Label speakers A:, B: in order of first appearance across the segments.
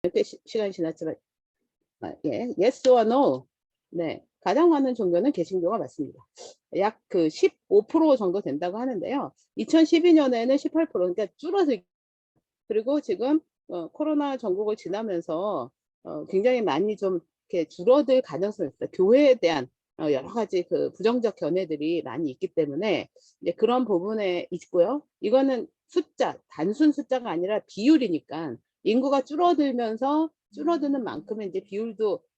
A: 꽤 시간이 지났지만 예, yes or no. 네, 가장 많은 종교는 개신교가 맞습니다. 약 그 15% 정도 된다고 하는데요. 2012년에는 18%, 그러니까 줄어들기. 그리고 지금 코로나 전국을 지나면서 굉장히 많이 좀 이렇게 줄어들 가능성이 있어요. 교회에 대한 여러 가지 그 부정적 견해들이 많이 있기 때문에 이제 그런 부분에 있고요. 이거는 숫자, 단순 숫자가 아니라 비율이니까 인구가 줄어들면서 줄어드는 만큼의 이제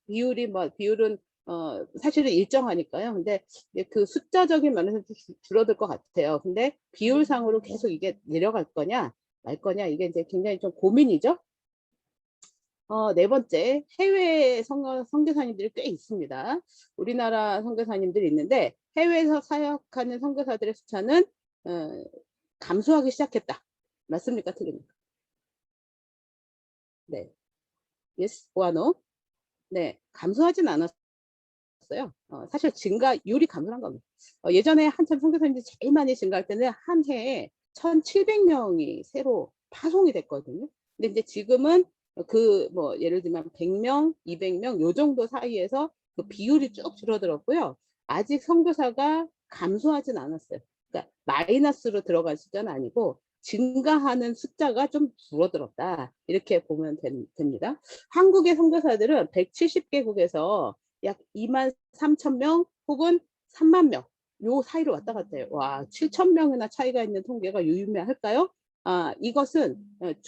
A: 비율이 뭐 비율은 사실은 일정하니까요. 근데 이제 그 숫자적인 면에서 줄어들 것 같아요. 근데 비율상으로 계속 이게 내려갈 거냐 말 거냐 이게 이제 굉장히 좀 고민이죠. 네 번째, 해외 선교사님들이 꽤 있습니다. 우리나라 선교사님들이 있는데 해외에서 사역하는 선교사들의 숫자는 감소하기 시작했다. 맞습니까? 틀립니까? 네. Yes or no? 네, 감소하진 않았어요. 사실 증가율이 감소한 겁니다. 예전에 한참 선교사님들이 제일 많이 증가할 때는 한 해에 1,700명이 새로 파송이 됐거든요. 근데 이제 지금은 그 뭐 예를 들면 100명, 200명 요 정도 사이에서 그 비율이 쭉 줄어들었고요. 아직 선교사가 감소하진 않았어요. 그러니까 마이너스로 들어간 숫자는 아니고 증가하는 숫자가 좀 줄어들었다. 이렇게 보면 됩니다. 한국의 선교사들은 170개국에서 약 23,000명 혹은 3만 명 요 사이로 왔다 갔다 해요. 와, 7,000명이나 차이가 있는 통계가 유의미할까요? 이것은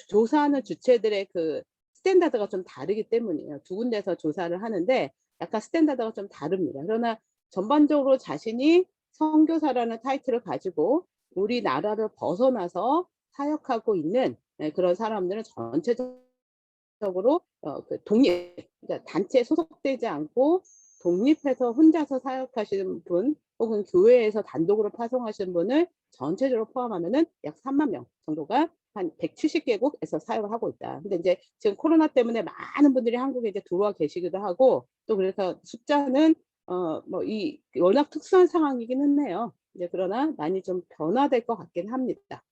A: 조사하는 주체들의 그 스탠다드가 좀 다르기 때문이에요. 두 군데서 조사를 하는데 약간 스탠다드가 좀 다릅니다. 그러나 전반적으로 자신이 선교사라는 타이틀을 가지고 우리나라를 벗어나서 사역하고 있는 그런 사람들은 전체적으로 그 그러니까 단체에 소속되지 않고 독립해서 혼자서 사역하시는 분 혹은 교회에서 단독으로 파송하시는 분을 전체적으로 포함하면은 약 3만 명 정도가 한 170개국에서 사역을 하고 있다. 근데 이제 지금 코로나 때문에 많은 분들이 한국에 이제 들어와 계시기도 하고 또 그래서 숫자는 뭐 이 워낙 특수한 상황이긴 했네요. 이제 그러나 많이 좀 변화될 것 같긴 합니다.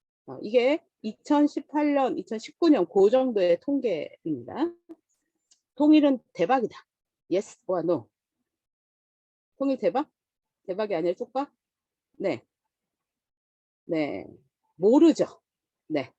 A: 이게 2018년, 2019년 그 정도의 통계입니다. 통일은 대박이다. Yes or no? 통일 대박? 대박이 아니라 쪽박? 네. 네. 모르죠. 네.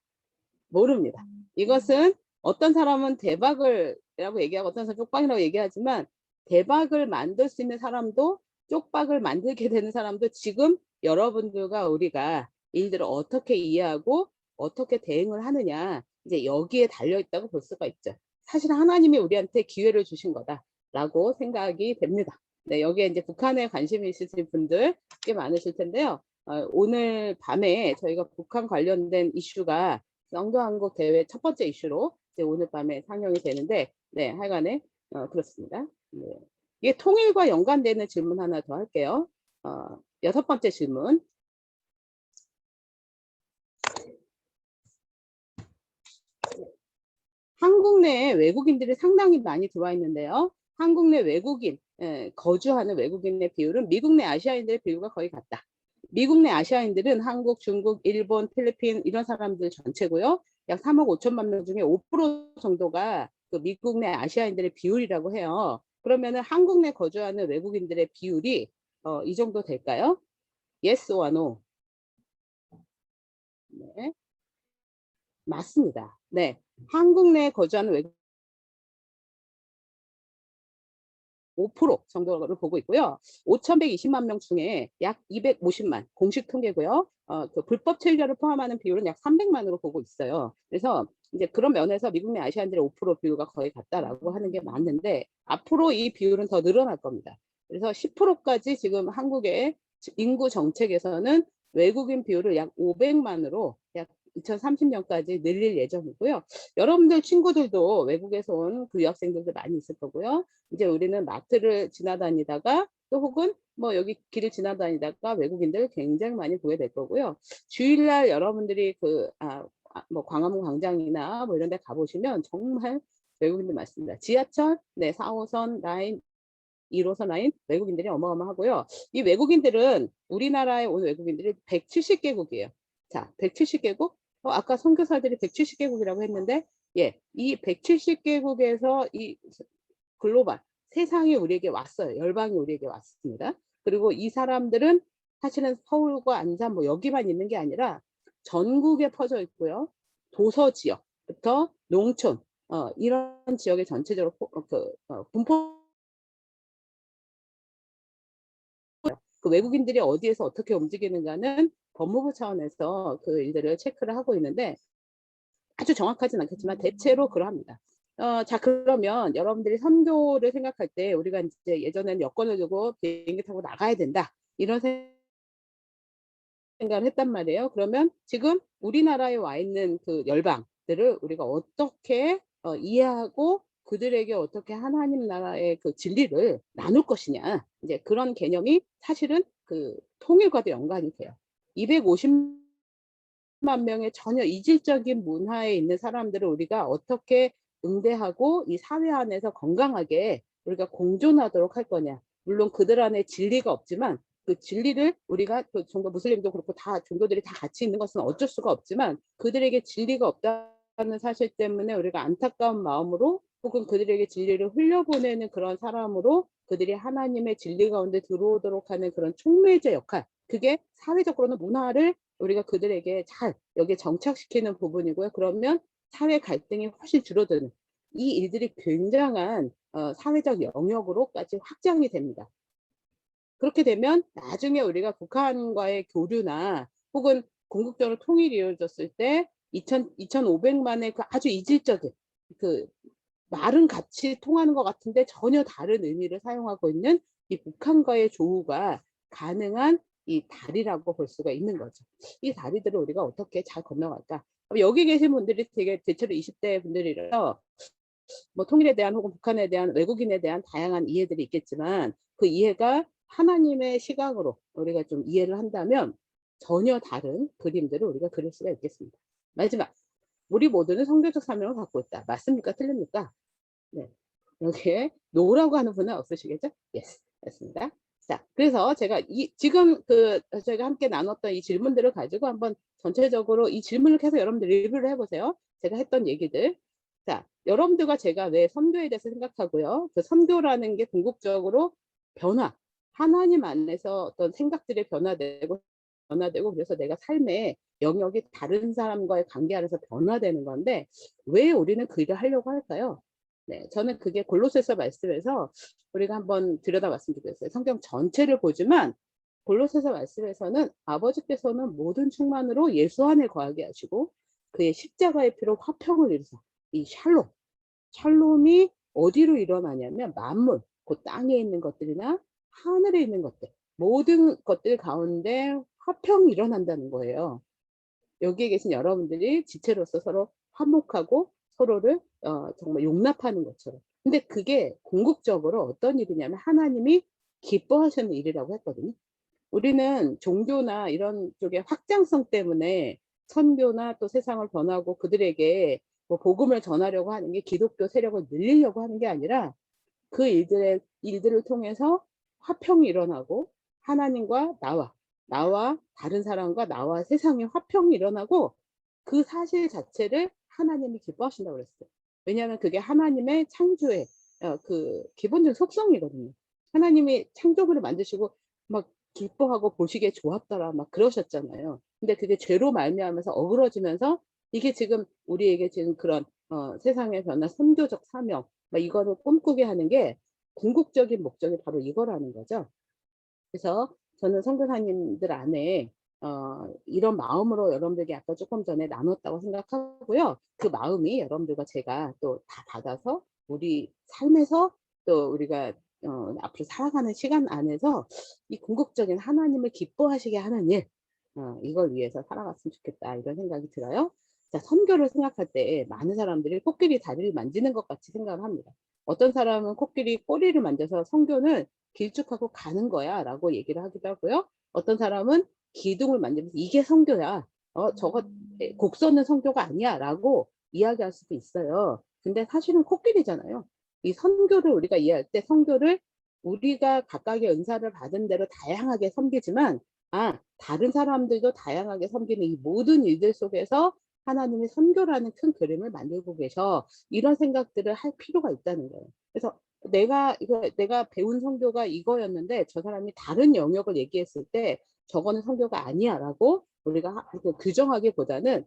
A: 모릅니다. 이것은 어떤 사람은 대박이라고 얘기하고 어떤 사람은 쪽박이라고 얘기하지만 대박을 만들 수 있는 사람도 쪽박을 만들게 되는 사람도 지금 여러분들과 우리가 일들을 어떻게 이해하고 어떻게 대응을 하느냐 이제 여기에 달려 있다고 볼 수가 있죠. 사실 하나님이 우리한테 기회를 주신 거다라고 생각이 됩니다. 네, 여기에 이제 북한에 관심이 있으신 분들 꽤 많으실 텐데요. 오늘 밤에 저희가 북한 관련된 이슈가 성교한국 대회 첫 번째 이슈로 이제 오늘 밤에 상영이 되는데, 네, 하여간에 그렇습니다. 네. 이게 통일과 연관되는 질문 하나 더 할게요. 여섯 번째 질문. 한국 내에 외국인들이 상당히 많이 들어와 있는데요. 한국 내 외국인, 거주하는 외국인의 비율은 미국 내 아시아인들의 비율과 거의 같다. 미국 내 아시아인들은 한국, 중국, 일본, 필리핀 이런 사람들 전체고요. 약 3억 5천만 명 중에 5% 정도가 그 미국 내 아시아인들의 비율이라고 해요. 그러면은 한국 내 거주하는 외국인들의 비율이 이 정도 될까요? Yes or no? 네, 맞습니다. 네, 한국 내 거주하는 외국 5% 정도를 보고 있고요. 5,120만 명 중에 약 250만 공식 통계고요. 그 불법 체류자를 포함하는 비율은 약 300만으로 보고 있어요. 그래서 이제 그런 면에서 미국 내 아시아인들의 5% 비율과 거의 같다라고 하는 게 맞는데 앞으로 이 비율은 더 늘어날 겁니다. 그래서 10%까지 지금 한국의 인구 정책에서는 외국인 비율을 약 500만으로 약 2030년까지 늘릴 예정이고요. 여러분들 친구들도 외국에서 온 그 유학생들도 많이 있을 거고요. 이제 우리는 마트를 지나다니다가 또 혹은 뭐 여기 길을 지나다니다가 외국인들 굉장히 많이 보게 될 거고요. 주일날 여러분들이 뭐 광화문 광장이나 뭐 이런 데 가보시면 정말 외국인들 많습니다. 지하철, 네, 4호선 라인, 1호선 라인 외국인들이 어마어마하고요. 이 외국인들은 우리나라에 온 외국인들이 170개국이에요. 자, 170개국? 아까 선교사들이 170개국이라고 했는데 예, 이 170개국에서 이 글로벌 세상이 우리에게 왔어요. 열방이 우리에게 왔습니다. 그리고 이 사람들은 사실은 서울과 안산 뭐 여기만 있는 게 아니라 전국에 퍼져 있고요. 도서 지역부터 농촌 이런 지역에 전체적으로 분포 그 외국인들이 어디에서 어떻게 움직이는가는 법무부 차원에서 그 일들을 체크를 하고 있는데 아주 정확하진 않겠지만 대체로 그러합니다. 자 그러면 여러분들이 선교를 생각할 때 우리가 이제 예전에는 여권을 두고 비행기 타고 나가야 된다 이런 생각을 했단 말이에요. 그러면 지금 우리나라에 와 있는 그 열방들을 우리가 어떻게 이해하고 그들에게 어떻게 하나님 나라의 그 진리를 나눌 것이냐 이제 그런 개념이 사실은 그 통일과도 연관이 돼요. 250만 명의 전혀 이질적인 문화에 있는 사람들을 우리가 어떻게 응대하고 이 사회 안에서 건강하게 우리가 공존하도록 할 거냐. 물론 그들 안에 진리가 없지만 그 진리를 우리가 그 종교 무슬림도 그렇고 다 종교들이 다 같이 있는 것은 어쩔 수가 없지만 그들에게 진리가 없다는 사실 때문에 우리가 안타까운 마음으로 혹은 그들에게 진리를 흘려보내는 그런 사람으로 그들이 하나님의 진리 가운데 들어오도록 하는 그런 촉매제 역할 그게 사회적으로는 문화를 우리가 그들에게 잘 여기에 정착시키는 부분이고요. 그러면 사회 갈등이 훨씬 줄어드는 이 일들이 굉장한 사회적 영역으로까지 확장이 됩니다. 그렇게 되면 나중에 우리가 북한과의 교류나 혹은 궁극적으로 통일이 이루어졌을 때 2,500만의 그 아주 이질적인 그 말은 같이 통하는 것 같은데 전혀 다른 의미를 사용하고 있는 이 북한과의 조우가 가능한 이 다리라고 볼 수가 있는 거죠. 이 다리들을 우리가 어떻게 잘 건너갈까? 여기 계신 분들이 되게 대체로 20대 분들이라서 뭐 통일에 대한 혹은 북한에 대한 외국인에 대한 다양한 이해들이 있겠지만 그 이해가 하나님의 시각으로 우리가 좀 이해를 한다면 전혀 다른 그림들을 우리가 그릴 수가 있겠습니다. 마지막, 우리 모두는 성교적 사명을 갖고 있다. 맞습니까? 틀립니까? 네. 여기에 노라고 하는 분은 없으시겠죠? Yes. 맞습니다. 자, 그래서 제가 지금 저희가 함께 나눴던 이 질문들을 가지고 한번 전체적으로 이 질문을 계속 여러분들 리뷰를 해보세요. 제가 했던 얘기들. 자, 여러분들과 제가 왜 선교에 대해서 생각하고요. 그 선교라는 게 궁극적으로 변화, 하나님 안에서 어떤 생각들이 변화되고 그래서 내가 삶의 영역이 다른 사람과의 관계 안에서 변화되는 건데 왜 우리는 그 일을 하려고 할까요? 네, 저는 그게 골로새서 말씀에서 우리가 한번 들여다봤으면 좋겠어요. 성경 전체를 보지만 골로새서 말씀에서는 아버지께서는 모든 충만으로 예수 안에 거하게 하시고 그의 십자가의 피로 화평을 이루사 이 샬롬이 어디로 일어나냐면 만물, 그 땅에 있는 것들이나 하늘에 있는 것들 모든 것들 가운데 화평이 일어난다는 거예요. 여기에 계신 여러분들이 지체로서 서로 화목하고 서로를 정말 용납하는 것처럼. 근데 그게 궁극적으로 어떤 일이냐면 하나님이 기뻐하시는 일이라고 했거든요. 우리는 종교나 이런 쪽의 확장성 때문에 선교나 또 세상을 변하고 그들에게 뭐 복음을 전하려고 하는 게 기독교 세력을 늘리려고 하는 게 아니라 그 일들을 통해서 화평이 일어나고 하나님과 나와 다른 사람과 나와 세상의 화평이 일어나고 그 사실 자체를 하나님이 기뻐하신다고 그랬어요. 왜냐하면 그게 하나님의 창조의 그 기본적인 속성이거든요. 하나님이 창조물을 만드시고 막 기뻐하고 보시기에 좋았더라 막 그러셨잖아요. 근데 그게 죄로 말미암아서 어그러지면서 이게 지금 우리에게 지금 그런 세상의 변화, 선교적 사명 막 이거를 꿈꾸게 하는 게 궁극적인 목적이 바로 이거라는 거죠. 그래서 저는 선교사님들 안에 이런 마음으로 여러분들에게 아까 조금 전에 나눴다고 생각하고요. 그 마음이 여러분들과 제가 또 다 받아서 우리 삶에서 또 우리가 앞으로 살아가는 시간 안에서 이 궁극적인 하나님을 기뻐하시게 하는 일 이걸 위해서 살아갔으면 좋겠다 이런 생각이 들어요. 자, 선교를 생각할 때 많은 사람들이 코끼리 다리를 만지는 것 같이 생각을 합니다. 어떤 사람은 코끼리 꼬리를 만져서 선교는 길쭉하고 가는 거야 라고 얘기를 하기도 하고요. 어떤 사람은 기둥을 만지면서 이게 선교야. 저거 곡선은 선교가 아니야 라고 이야기할 수도 있어요. 근데 사실은 코끼리잖아요. 이 선교를 우리가 이해할 때 선교를 우리가 각각의 은사를 받은 대로 다양하게 섬기지만 다른 사람들도 다양하게 섬기는 이 모든 일들 속에서 하나님의 선교라는 큰 그림을 만들고 계셔. 이런 생각들을 할 필요가 있다는 거예요. 그래서 내가 배운 선교가 이거였는데 저 사람이 다른 영역을 얘기했을 때 저거는 선교가 아니야라고 우리가 규정하기보다는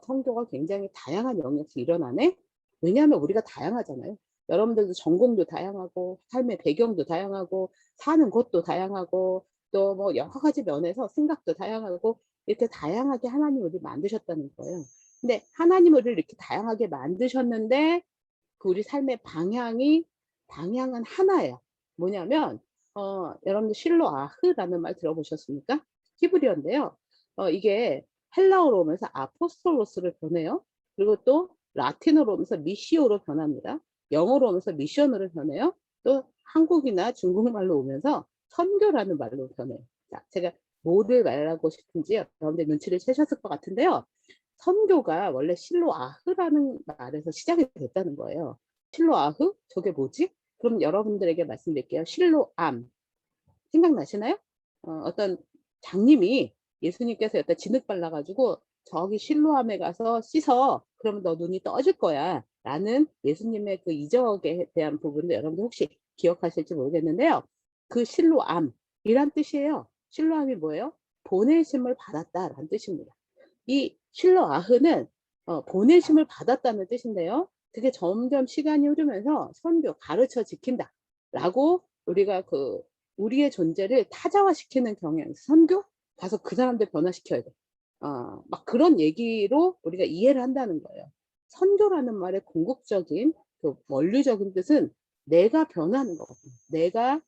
A: 선교가 굉장히 다양한 영역에서 일어나네. 왜냐하면 우리가 다양하잖아요. 여러분들도 전공도 다양하고 삶의 배경도 다양하고 사는 곳도 다양하고 또 뭐 여러 가지 면에서 생각도 다양하고 이렇게 다양하게 하나님 우리 만드셨다는 거예요. 근데 하나님 우리를 이렇게 다양하게 만드셨는데 그 우리 삶의 방향은 하나예요. 뭐냐면 여러분들 실로아흐라는 말 들어보셨습니까? 히브리어인데요. 이게 헬라어로 오면서 아포스톨로스를 변해요. 그리고 또 라틴어로 오면서 미시오로 변합니다. 영어로 오면서 미션으로 변해요. 또 한국이나 중국말로 오면서 선교라는 말로 변해요. 자, 제가 뭐를 말하고 싶은지 여러분들 눈치를 채셨을 것 같은데요. 선교가 원래 실로아흐라는 말에서 시작이 됐다는 거예요. 실로아흐? 저게 뭐지? 그럼 여러분들에게 말씀드릴게요. 실로암. 생각나시나요? 어떤 장님이 예수님께서 여기다 진흙 발라가지고 저기 실로암에 가서 씻어. 그러면 너 눈이 떠질 거야. 라는 예수님의 그 이적에 대한 부분도 여러분들 혹시 기억하실지 모르겠는데요. 그 실로암이란 뜻이에요. 실로암이 뭐예요? 보내심을 받았다라는 뜻입니다. 이 실로아흐는 보내심을 받았다는 뜻인데요. 그게 점점 시간이 흐르면서 선교, 가르쳐 지킨다 라고 우리가 우리의 존재를 타자화시키는 경향, 선교? 가서 그 사람들 변화시켜야 돼. 막 그런 얘기로 우리가 이해를 한다는 거예요. 선교라는 말의 궁극적인 원리적인 뜻은 내가 변하는 거거든요. 내가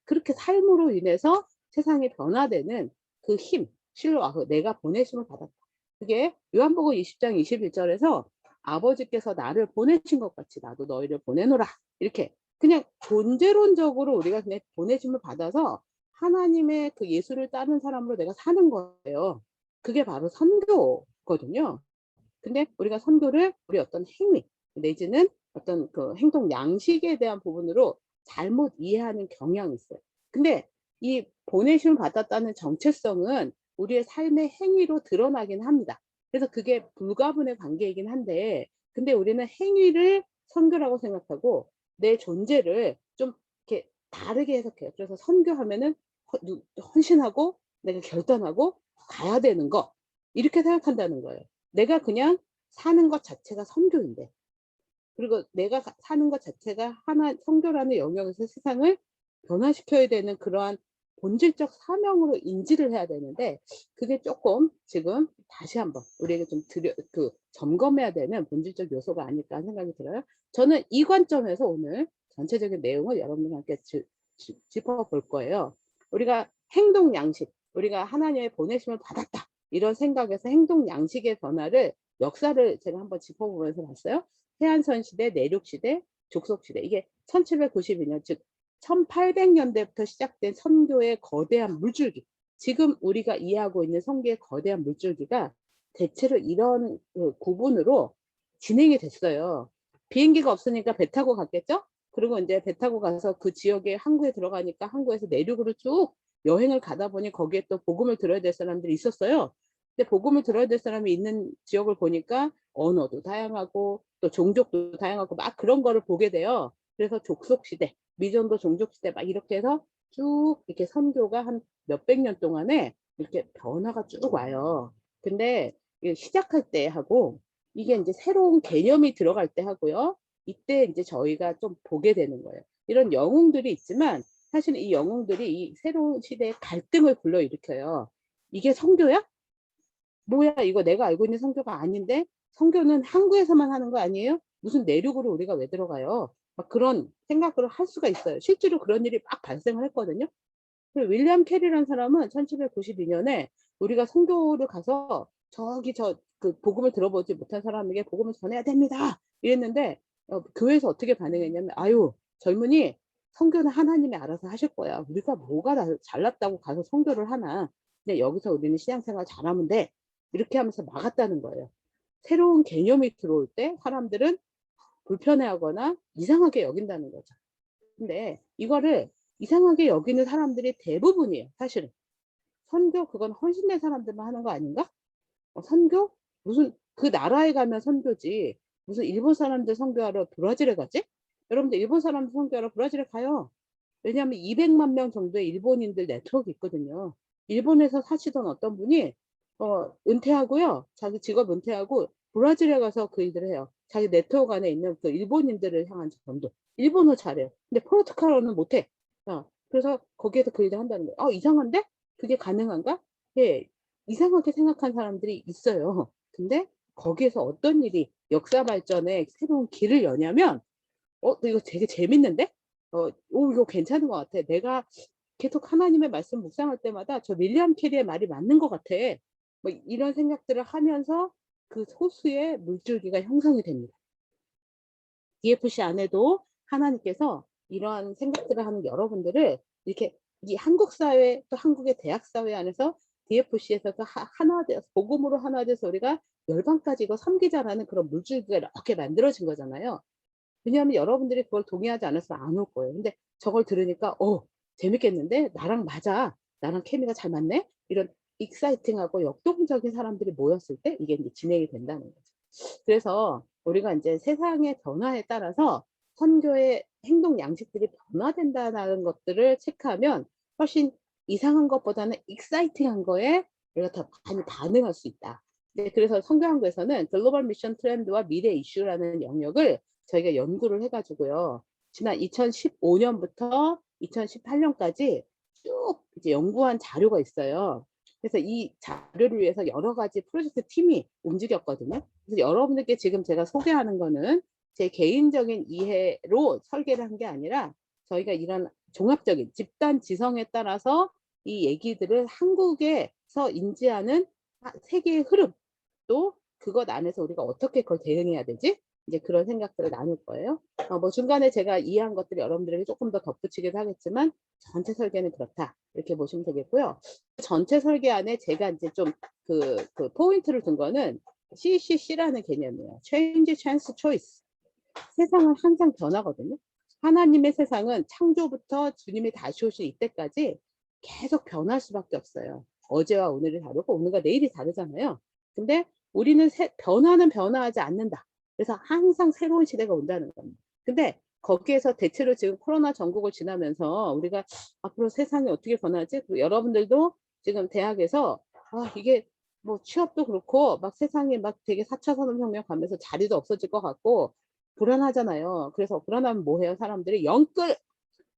A: 그렇게 삶으로 인해서 세상이 변화되는 그 힘, 실로아흐, 내가 보내심을 받았다. 그게 요한복음 20장 21절에서 아버지께서 나를 보내신 것 같이 나도 너희를 보내노라. 이렇게 그냥 존재론적으로 우리가 그냥 보내심을 받아서 하나님의 그 예수를 따르는 사람으로 내가 사는 거예요. 그게 바로 선교거든요. 근데 우리가 선교를 우리 어떤 행위 내지는 어떤 그 행동 양식에 대한 부분으로 잘못 이해하는 경향이 있어요. 근데 이 보내심을 받았다는 정체성은 우리의 삶의 행위로 드러나긴 합니다. 그래서 그게 불가분의 관계이긴 한데, 근데 우리는 행위를 선교라고 생각하고 내 존재를 좀 이렇게 다르게 해석해요. 그래서 선교하면은 헌신하고 내가 결단하고 가야 되는 거 이렇게 생각한다는 거예요. 내가 그냥 사는 것 자체가 선교인데, 그리고 내가 사는 것 자체가 하나 선교라는 영역에서 세상을 변화시켜야 되는 그러한 본질적 사명으로 인지를 해야 되는데, 그게 조금 지금 다시 한번 우리에게 좀 점검해야 되는 본질적 요소가 아닐까 생각이 들어요. 저는 이 관점에서 오늘 전체적인 내용을 여러분과 함께 짚어볼 거예요. 우리가 행동 양식, 우리가 하나님의 보내심을 받았다 이런 생각에서 행동 양식의 변화를 역사를 제가 한번 짚어보면서 봤어요. 해안선 시대, 내륙 시대, 족속 시대. 이게 1792년 즉 1800년대부터 시작된 선교의 거대한 물줄기. 지금 우리가 이해하고 있는 선교의 거대한 물줄기가 대체로 이런 구분으로 진행이 됐어요. 비행기가 없으니까 배 타고 갔겠죠? 그리고 이제 배 타고 가서 그 지역에 항구에 들어가니까 항구에서 내륙으로 쭉 여행을 가다 보니 거기에 또 복음을 들어야 될 사람들이 있었어요. 근데 복음을 들어야 될 사람이 있는 지역을 보니까 언어도 다양하고 또 종족도 다양하고 막 그런 거를 보게 돼요. 그래서 족속시대, 미전도 종족시대 막 이렇게 해서 쭉 이렇게 선교가 한 몇백 년 동안에 이렇게 변화가 쭉 와요. 근데 시작할 때 하고 이게 이제 새로운 개념이 들어갈 때 하고요. 이때 이제 저희가 좀 보게 되는 거예요. 이런 영웅들이 있지만 사실 이 영웅들이 이 새로운 시대의 갈등을 불러일으켜요. 이게 선교야? 뭐야 이거 내가 알고 있는 선교가 아닌데 선교는 항구에서만 하는 거 아니에요? 무슨 내륙으로 우리가 왜 들어가요? 막 그런 생각을 할 수가 있어요. 실제로 그런 일이 막 발생을 했거든요. 윌리엄 캐리라는 사람은 1792년에 우리가 선교를 가서 저기 그 복음을 들어보지 못한 사람에게 복음을 전해야 됩니다. 이랬는데 교회에서 어떻게 반응했냐면 아유 젊은이 선교는 하나님이 알아서 하실 거야. 우리가 뭐가 잘났다고 가서 선교를 하나. 근데 여기서 우리는 신앙생활 잘하면 돼. 이렇게 하면서 막았다는 거예요. 새로운 개념이 들어올 때 사람들은 불편해하거나 이상하게 여긴다는 거죠. 근데 이거를 이상하게 여기는 사람들이 대부분이에요. 사실은. 선교 그건 헌신된 사람들만 하는 거 아닌가? 선교? 무슨 그 나라에 가면 선교지 무슨 일본 사람들 선교하러 브라질에 가지? 여러분들 일본 사람들 선교하러 브라질에 가요. 왜냐하면 200만 명 정도의 일본인들 네트워크 있거든요. 일본에서 사시던 어떤 분이 은퇴하고요. 자기 직업 은퇴하고 브라질에 가서 그 일들을 해요. 자기 네트워크 안에 있는 그 일본인들을 향한 전도. 일본어 잘해요. 근데 포르투갈어는 못해. 그래서 거기에서 그 일을 한다는 거예요. 이상한데? 그게 가능한가? 예, 이상하게 생각한 사람들이 있어요. 근데 거기에서 어떤 일이 역사 발전에 새로운 길을 여냐면 이거 되게 재밌는데? 이거 괜찮은 것 같아. 내가 계속 하나님의 말씀 묵상할 때마다 저 윌리엄 캐리의 말이 맞는 것 같아. 뭐 이런 생각들을 하면서 그 소수의 물줄기가 형성이 됩니다. DFC 안에도 하나님께서 이러한 생각들을 하는 여러분들을 이렇게 이 한국 사회 또 한국의 대학 사회 안에서 DFC에서 하나 돼서 복음으로 하나 돼서 우리가 열방까지 이거 섬기자라는 그런 물줄기가 이렇게 만들어진 거잖아요. 왜냐하면 여러분들이 그걸 동의하지 않았으면 안 올 거예요. 근데 저걸 들으니까 재밌겠는데? 나랑 맞아. 나랑 케미가 잘 맞네? 이런 익사이팅하고 역동적인 사람들이 모였을 때 이게 이제 진행이 된다는 거죠. 그래서 우리가 이제 세상의 변화에 따라서 선교의 행동 양식들이 변화된다는 것들을 체크하면 훨씬 이상한 것보다는 익사이팅한 거에 우리가 더 많이 반응할 수 있다. 네, 그래서 성교한국에서는 글로벌 미션 트렌드와 미래 이슈라는 영역을 저희가 연구를 해가지고요. 지난 2015년부터 2018년까지 쭉 이제 연구한 자료가 있어요. 그래서 이 자료를 위해서 여러 가지 프로젝트 팀이 움직였거든요. 그래서 여러분들께 지금 제가 소개하는 거는 제 개인적인 이해로 설계를 한 게 아니라 저희가 이런 종합적인 집단 지성에 따라서 이 얘기들을 한국에서 인지하는 세계의 흐름, 또 그것 안에서 우리가 어떻게 그걸 대응해야 되지? 이제 그런 생각들을 나눌 거예요. 뭐 중간에 제가 이해한 것들이 여러분들에게 조금 더 덧붙이기도 하겠지만 전체 설계는 그렇다 이렇게 보시면 되겠고요. 전체 설계 안에 제가 이제 좀 그 포인트를 둔 거는 CCC라는 개념이에요. Change, Chance, Choice. 세상은 항상 변하거든요. 하나님의 세상은 창조부터 주님이 다시 오실 이때까지 계속 변할 수밖에 없어요. 어제와 오늘이 다르고 오늘과 내일이 다르잖아요. 근데 우리는 변화는 변화하지 않는다. 그래서 항상 새로운 시대가 온다는 겁니다. 근데 거기에서 대체로 지금 코로나 전국을 지나면서 우리가 앞으로 세상이 어떻게 변하지? 그리고 여러분들도 지금 대학에서 이게 뭐 취업도 그렇고 막 세상이 막 되게 4차 산업혁명 가면서 자리도 없어질 것 같고 불안하잖아요. 그래서 불안하면 뭐 해요? 사람들이 영끌!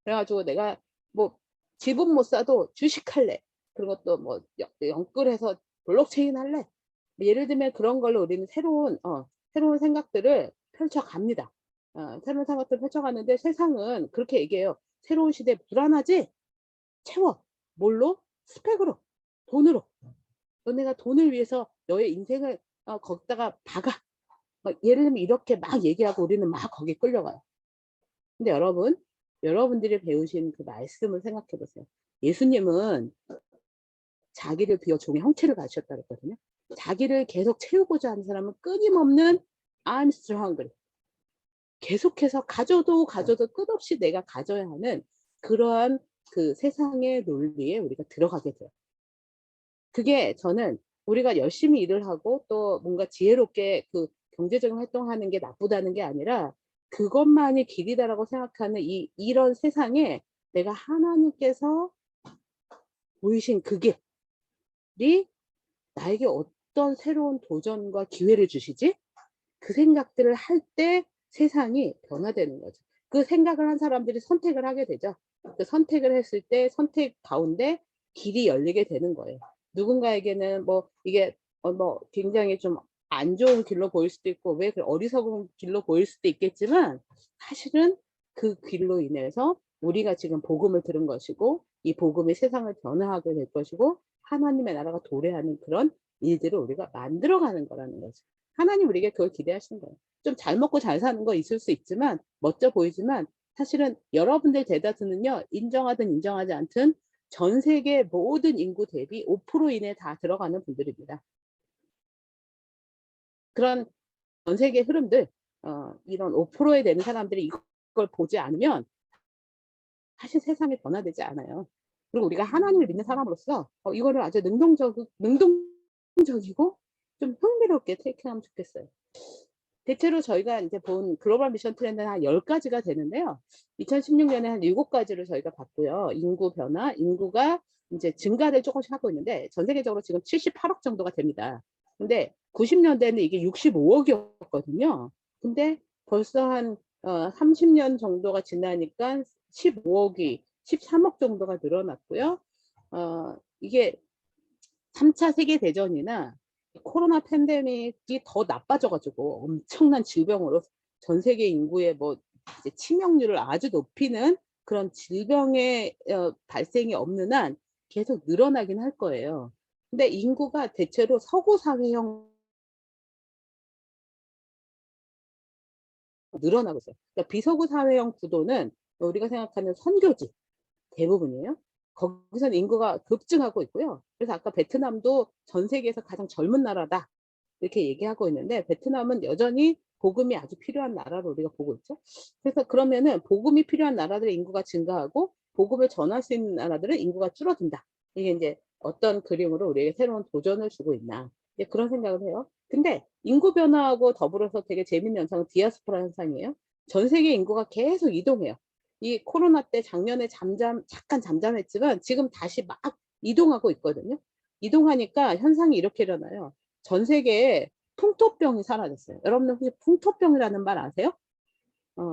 A: 그래가지고 내가 뭐 집은 못 사도 주식할래. 그리고 또 뭐 영끌해서 블록체인 할래. 예를 들면 그런 걸로 우리는 새로운 생각들을 펼쳐갑니다. 새로운 생각들을 펼쳐가는데 세상은 그렇게 얘기해요. 새로운 시대 불안하지? 채워. 뭘로? 스펙으로. 돈으로. 너네가 돈을 위해서 너의 인생을 거기다가 박아. 예를 들면 이렇게 막 얘기하고 우리는 막 거기 끌려가요. 근데 여러분들이 배우신 그 말씀을 생각해 보세요. 예수님은 자기를 비워 종의 형체를 가지셨다 그랬거든요. 자기를 계속 채우고자 하는 사람은 끊임없는 I'm still hungry. 계속해서 가져도 끝없이 내가 가져야 하는 그러한 그 세상의 논리에 우리가 들어가게 돼요. 그게 저는 우리가 열심히 일을 하고 또 뭔가 지혜롭게 그 경제적인 활동하는 게 나쁘다는 게 아니라 그것만이 길이다라고 생각하는 이런 세상에 내가 하나님께서 보이신 그 길이 나에게 어떤 새로운 도전과 기회를 주시지? 그 생각들을 할 때 세상이 변화되는 거죠. 그 생각을 한 사람들이 선택을 하게 되죠. 그 선택을 했을 때 선택 가운데 길이 열리게 되는 거예요. 누군가에게는 뭐 이게 뭐 굉장히 좀 안 좋은 길로 보일 수도 있고 왜 어리석은 길로 보일 수도 있겠지만 사실은 그 길로 인해서 우리가 지금 복음을 들은 것이고 이 복음이 세상을 변화하게 될 것이고 하나님의 나라가 도래하는 그런 일들을 우리가 만들어가는 거라는 거죠. 하나님 우리에게 그걸 기대하시는 거예요. 좀 잘 먹고 잘 사는 거 있을 수 있지만 멋져 보이지만 사실은 여러분들 대다수는요. 인정하든 인정하지 않든 전 세계 모든 인구 대비 5% 이내에 다 들어가는 분들입니다. 그런 전 세계 흐름들 이런 5%에 되는 사람들이 이걸 보지 않으면 사실 세상이 변화되지 않아요. 그리고 우리가 하나님을 믿는 사람으로서 이거를 아주 능동적이고 좀 흥미롭게 테이크하면 좋겠어요. 대체로 저희가 이제 본 글로벌 미션 트렌드는 한 10가지가 되는데요. 2016년에 한 7가지를 저희가 봤고요. 인구 변화, 인구가 이제 증가를 조금씩 하고 있는데 전 세계적으로 지금 78억 정도가 됩니다. 근데 90년대에는 이게 65억이었거든요. 근데 벌써 한 30년 정도가 지나니까 15억이 13억 정도가 늘어났고요. 이게 3차 세계대전이나 코로나 팬데믹이 더 나빠져 가지고 엄청난 질병으로 전 세계 인구의 뭐 이제 치명률을 아주 높이는 그런 질병의 발생이 없는 한 계속 늘어나긴 할 거예요. 근데 인구가 대체로 서구 사회형 늘어나고 있어요. 그러니까 비서구 사회형 구도는 우리가 생각하는 선교지 대부분이에요. 거기서는 인구가 급증하고 있고요. 그래서 아까 베트남도 전 세계에서 가장 젊은 나라다 이렇게 얘기하고 있는데 베트남은 여전히 복음이 아주 필요한 나라로 우리가 보고 있죠. 그래서 그러면은 복음이 필요한 나라들의 인구가 증가하고 복음을 전할 수 있는 나라들은 인구가 줄어든다. 이게 이제 어떤 그림으로 우리에게 새로운 도전을 주고 있나 이제 그런 생각을 해요. 근데 인구 변화하고 더불어서 되게 재밌는 현상은 디아스포라 현상이에요. 전 세계 인구가 계속 이동해요. 이 코로나 때 작년에 잠깐 잠잠했지만 지금 다시 막 이동하고 있거든요. 이동하니까 현상이 이렇게 일어나요. 전 세계에 풍토병이 사라졌어요. 여러분들 혹시 풍토병이라는 말 아세요?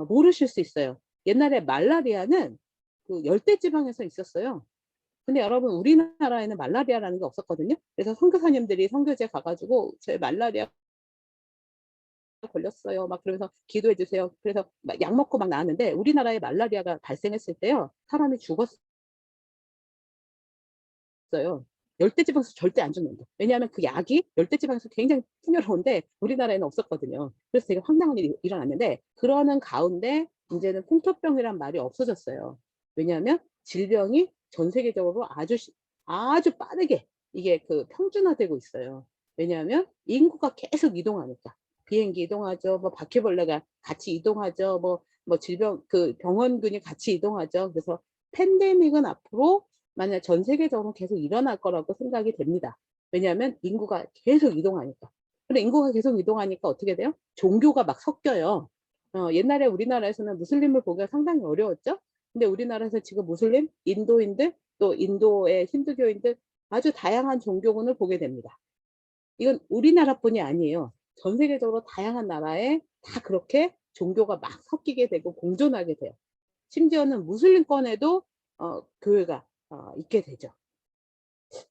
A: 모르실 수 있어요. 옛날에 말라리아는 그 열대지방에서 있었어요. 근데 여러분 우리나라에는 말라리아라는 게 없었거든요. 그래서 선교사님들이 선교지에 가가지고 제 말라리아 걸렸어요. 막 그러면서 기도해 주세요. 그래서 약 먹고 막 나왔는데 우리나라에 말라리아가 발생했을 때요. 사람이 죽었어요. 열대지방에서 절대 안 죽는다. 왜냐하면 그 약이 열대지방에서 굉장히 풍요로운데 우리나라에는 없었거든요. 그래서 되게 황당한 일이 일어났는데 그러는 가운데 이제는 풍토병이란 말이 없어졌어요. 왜냐하면 질병이 전 세계적으로 아주 빠르게 이게 그 평준화되고 있어요. 왜냐하면 인구가 계속 이동하니까. 비행기 이동하죠. 뭐 바퀴벌레가 같이 이동하죠. 뭐 질병 그 병원군이 같이 이동하죠. 그래서 팬데믹은 앞으로 만약 전 세계적으로 계속 일어날 거라고 생각이 됩니다. 왜냐하면 인구가 계속 이동하니까. 근데 인구가 계속 이동하니까 어떻게 돼요? 종교가 막 섞여요. 옛날에 우리나라에서는 무슬림을 보기가 상당히 어려웠죠. 근데 우리나라에서 지금 무슬림, 인도인들, 또 인도의 힌두교인들 아주 다양한 종교군을 보게 됩니다. 이건 우리나라뿐이 아니에요. 전 세계적으로 다양한 나라에 다 그렇게 종교가 막 섞이게 되고 공존하게 돼요. 심지어는 무슬림권에도 교회가 있게 되죠.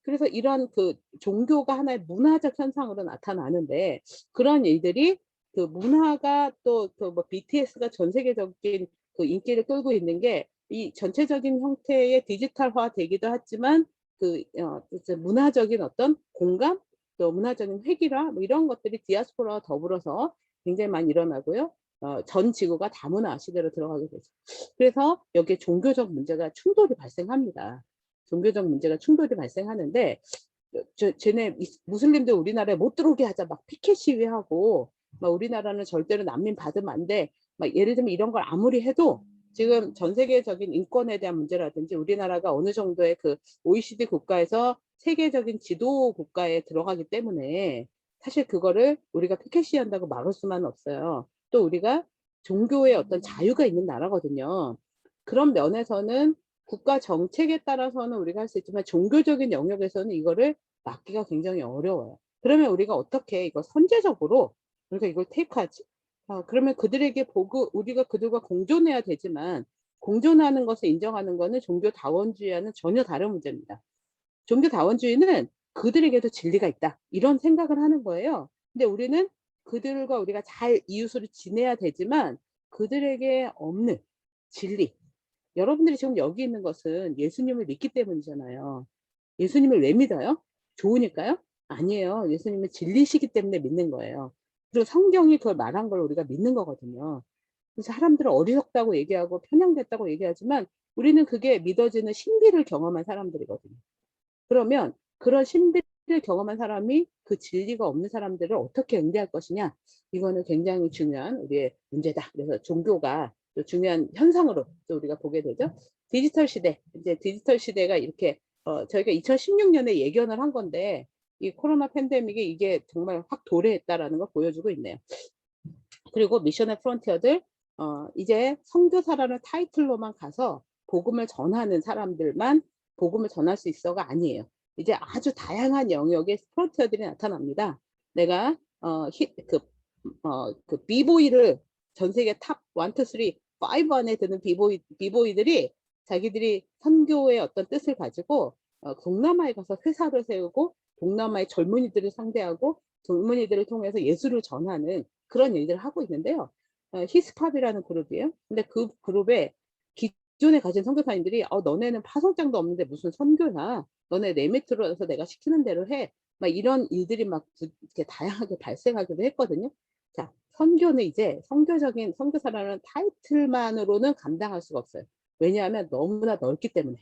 A: 그래서 이런 그 종교가 하나의 문화적 현상으로 나타나는데 그런 일들이 그 문화가 또 그 뭐 BTS가 전 세계적인 그 인기를 끌고 있는 게 이 전체적인 형태의 디지털화 되기도 하지만 그 문화적인 어떤 공감 또 문화적인 회귀라 뭐 이런 것들이 디아스포라와 더불어서 굉장히 많이 일어나고요. 전 지구가 다문화 시대로 들어가게 되죠. 그래서 여기에 종교적 문제가 충돌이 발생합니다. 종교적 문제가 충돌이 발생하는데 쟤네 무슬림들 우리나라에 못 들어오게 하자 막 피켓 시위하고 막 우리나라는 절대로 난민 받으면 안 돼. 막 예를 들면 이런 걸 아무리 해도 지금 전 세계적인 인권에 대한 문제라든지 우리나라가 어느 정도의 그 OECD 국가에서 세계적인 지도 국가에 들어가기 때문에 사실 그거를 우리가 피켓 시위한다고 막을 수만은 없어요. 또 우리가 종교의 어떤 자유가 있는 나라거든요. 그런 면에서는 국가 정책에 따라서는 우리가 할 수 있지만 종교적인 영역에서는 이거를 막기가 굉장히 어려워요. 그러면 우리가 어떻게 이거 선제적으로 우리가 이걸 테이크하지? 그러면 그들에게 보고 우리가 그들과 공존해야 되지만 공존하는 것을 인정하는 것은 종교다원주의와는 전혀 다른 문제입니다. 종교다원주의는 그들에게도 진리가 있다. 이런 생각을 하는 거예요. 근데 우리는 그들과 우리가 잘 이웃으로 지내야 되지만 그들에게 없는 진리, 여러분들이 지금 여기 있는 것은 예수님을 믿기 때문이잖아요. 예수님을 왜 믿어요? 좋으니까요? 아니에요. 예수님은 진리시기 때문에 믿는 거예요. 그리고 성경이 그걸 말한 걸 우리가 믿는 거거든요. 그래서 사람들은 어리석다고 얘기하고 편향됐다고 얘기하지만 우리는 그게 믿어지는 신비를 경험한 사람들이거든요. 그러면 그런 신비를 경험한 사람이 그 진리가 없는 사람들을 어떻게 응대할 것이냐? 이거는 굉장히 중요한 우리의 문제다. 그래서 종교가 또 중요한 현상으로 또 우리가 보게 되죠. 디지털 시대, 이제 디지털 시대가 이렇게 저희가 2016년에 예견을 한 건데 이 코로나 팬데믹이 이게 정말 확 도래했다라는 걸 보여주고 있네요. 그리고 미션의 프론티어들 이제 선교사라는 타이틀로만 가서 복음을 전하는 사람들만 복음을 전할 수 있어가 아니에요. 이제 아주 다양한 영역의 프론티어들이 나타납니다. 내가 그 비보이를 전 세계 탑 1, 2, 3, 5 안에 드는 비보이들이 자기들이 선교의 어떤 뜻을 가지고 동남아에 가서 회사를 세우고 동남아의 젊은이들을 상대하고 젊은이들을 통해서 예수를 전하는 그런 일들을 하고 있는데요. 히스팝이라는 그룹이에요. 근데 그 그룹에 기존에 가진 선교사님들이 너네는 파송장도 없는데 무슨 선교야. 너네 내 밑으로 해서 내가 시키는 대로 해. 막 이런 일들이 막 이렇게 다양하게 발생하기도 했거든요. 자, 선교는 이제 선교적인 선교사라는 타이틀만으로는 감당할 수가 없어요. 왜냐하면 너무나 넓기 때문에.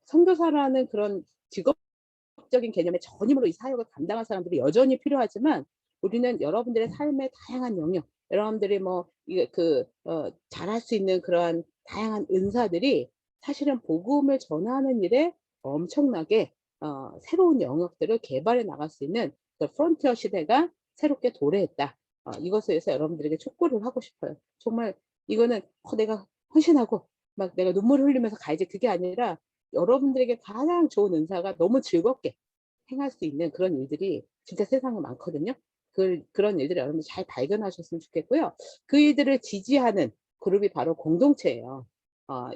A: 선교사라는 그런 직업적인 개념의 전임으로 이 사역을 감당할 사람들이 여전히 필요하지만 우리는 여러분들의 삶의 다양한 영역, 여러분들이 뭐 잘할 수 있는 그러한 다양한 은사들이 사실은 복음을 전하는 일에 엄청나게 새로운 영역들을 개발해 나갈 수 있는 그 프론티어 시대가 새롭게 도래했다. 이것에 대해서 여러분들에게 촉구를 하고 싶어요. 정말 이거는 내가 헌신하고 막 내가 눈물을 흘리면서 가야지 그게 아니라 여러분들에게 가장 좋은 은사가 너무 즐겁게 행할 수 있는 그런 일들이 진짜 세상에 많거든요. 그런 일들을 여러분들 잘 발견하셨으면 좋겠고요. 그 일들을 지지하는 그룹이 바로 공동체예요.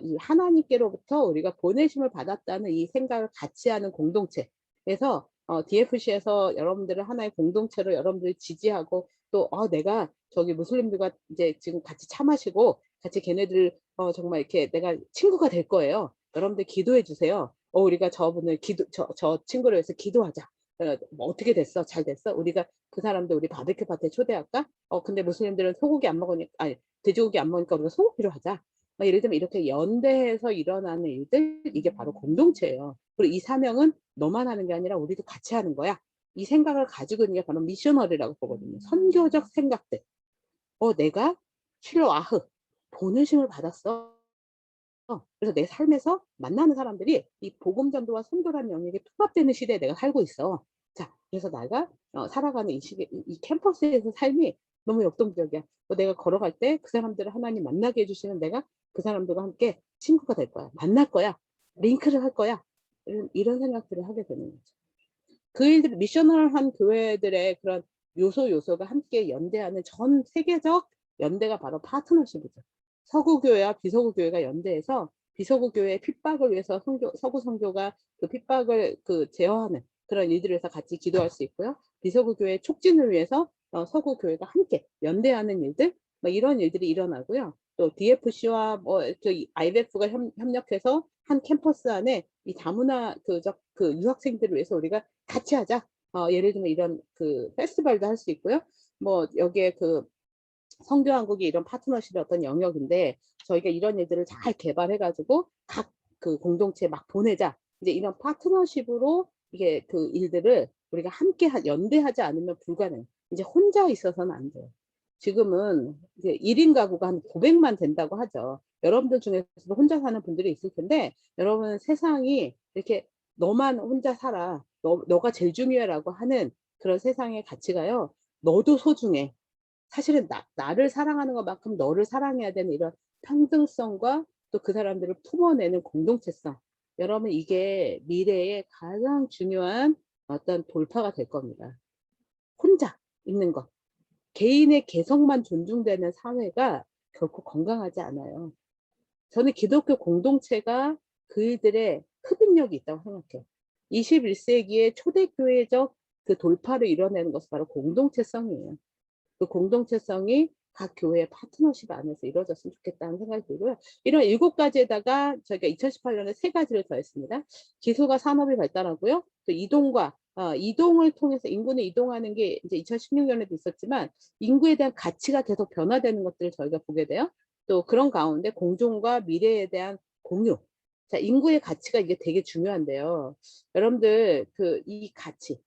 A: 이 하나님께로부터 우리가 보내심을 받았다는 이 생각을 같이 하는 공동체. 그래서 DFC에서 여러분들을 하나의 공동체로 여러분들이 지지하고 또 내가 저기 무슬림들과 이제 지금 같이 차 마시고 같이 걔네들 정말 이렇게 내가 친구가 될 거예요. 여러분들 기도해 주세요. 우리가 저분을 저 친구를 위해서 기도하자. 뭐 어떻게 됐어? 잘 됐어? 우리가 그 사람들 우리 바베큐 파티에 초대할까? 근데 무슬림들은 소고기 안 먹으니까, 아니, 돼지고기 안 먹으니까 우리가 소고기로 하자. 예를 들면 이렇게 연대해서 일어나는 일들, 이게 바로 공동체예요. 그리고 이 사명은 너만 하는 게 아니라 우리도 같이 하는 거야. 이 생각을 가지고 있는 게 바로 미셔너리라고 보거든요. 선교적 생각들. 내가 실로아흐, 보내심을 받았어. 그래서 내 삶에서 만나는 사람들이 이 복음 전도와 선교라는 영역에 통합되는 시대에 내가 살고 있어. 자, 그래서 내가 살아가는 이 시대, 이 캠퍼스에서 삶이 너무 역동적이야. 내가 걸어갈 때 그 사람들을 하나님 만나게 해주시는 내가 그 사람들과 함께 친구가 될 거야. 만날 거야. 링크를 할 거야. 이런 생각들을 하게 되는 거죠. 그 일들, 미셔널한 교회들의 그런 요소가 함께 연대하는 전 세계적 연대가 바로 파트너십이죠. 서구교회와 비서구교회가 연대해서 비서구교회의 핍박을 위해서 서구 선교가 그 핍박을 제어하는 그런 일들을 해서 같이 기도할 수 있고요. 비서구교회의 촉진을 위해서 서구교회가 함께 연대하는 일들, 이런 일들이 일어나고요. 또 DFC와 IBF가 협력해서 한 캠퍼스 안에 이 다문화 유학생들을 위해서 우리가 같이 하자. 예를 들면 이런 페스티벌도 할 수 있고요. 여기에 성교한국이 이런 파트너십의 어떤 영역인데 저희가 이런 일들을 잘 개발해가지고 각 공동체에 막 보내자. 이제 이런 파트너십으로 이게 일들을 우리가 함께 연대하지 않으면 불가능. 이제 혼자 있어서는 안 돼요. 지금은 이제 1인 가구가 한 900만 된다고 하죠. 여러분들 중에서도 혼자 사는 분들이 있을 텐데 여러분 세상이 이렇게 너만 혼자 살아. 너가 제일 중요해라고 하는 그런 세상의 가치가요. 너도 소중해. 사실은 나를 사랑하는 것만큼 너를 사랑해야 되는 이런 평등성과 또 그 사람들을 품어내는 공동체성. 여러분 이게 미래의 가장 중요한 어떤 돌파가 될 겁니다. 혼자 있는 것. 개인의 개성만 존중되는 사회가 결코 건강하지 않아요. 저는 기독교 공동체가 그들의 흡인력이 있다고 생각해요. 21세기의 초대교회적 돌파를 이뤄내는 것은 바로 공동체성이에요. 그 공동체성이 각 교회의 파트너십 안에서 이루어졌으면 좋겠다는 생각이 들고요. 이런 7가지에다가 저희가 2018년에 3가지를 더했습니다. 기술과 산업이 발달하고요. 또 이동을 통해서 인구는 이동하는 게 이제 2016년에도 있었지만 인구에 대한 가치가 계속 변화되는 것들을 저희가 보게 돼요. 또 그런 가운데 공존과 미래에 대한 공유. 자, 인구의 가치가 이게 되게 중요한데요. 여러분들 이 가치,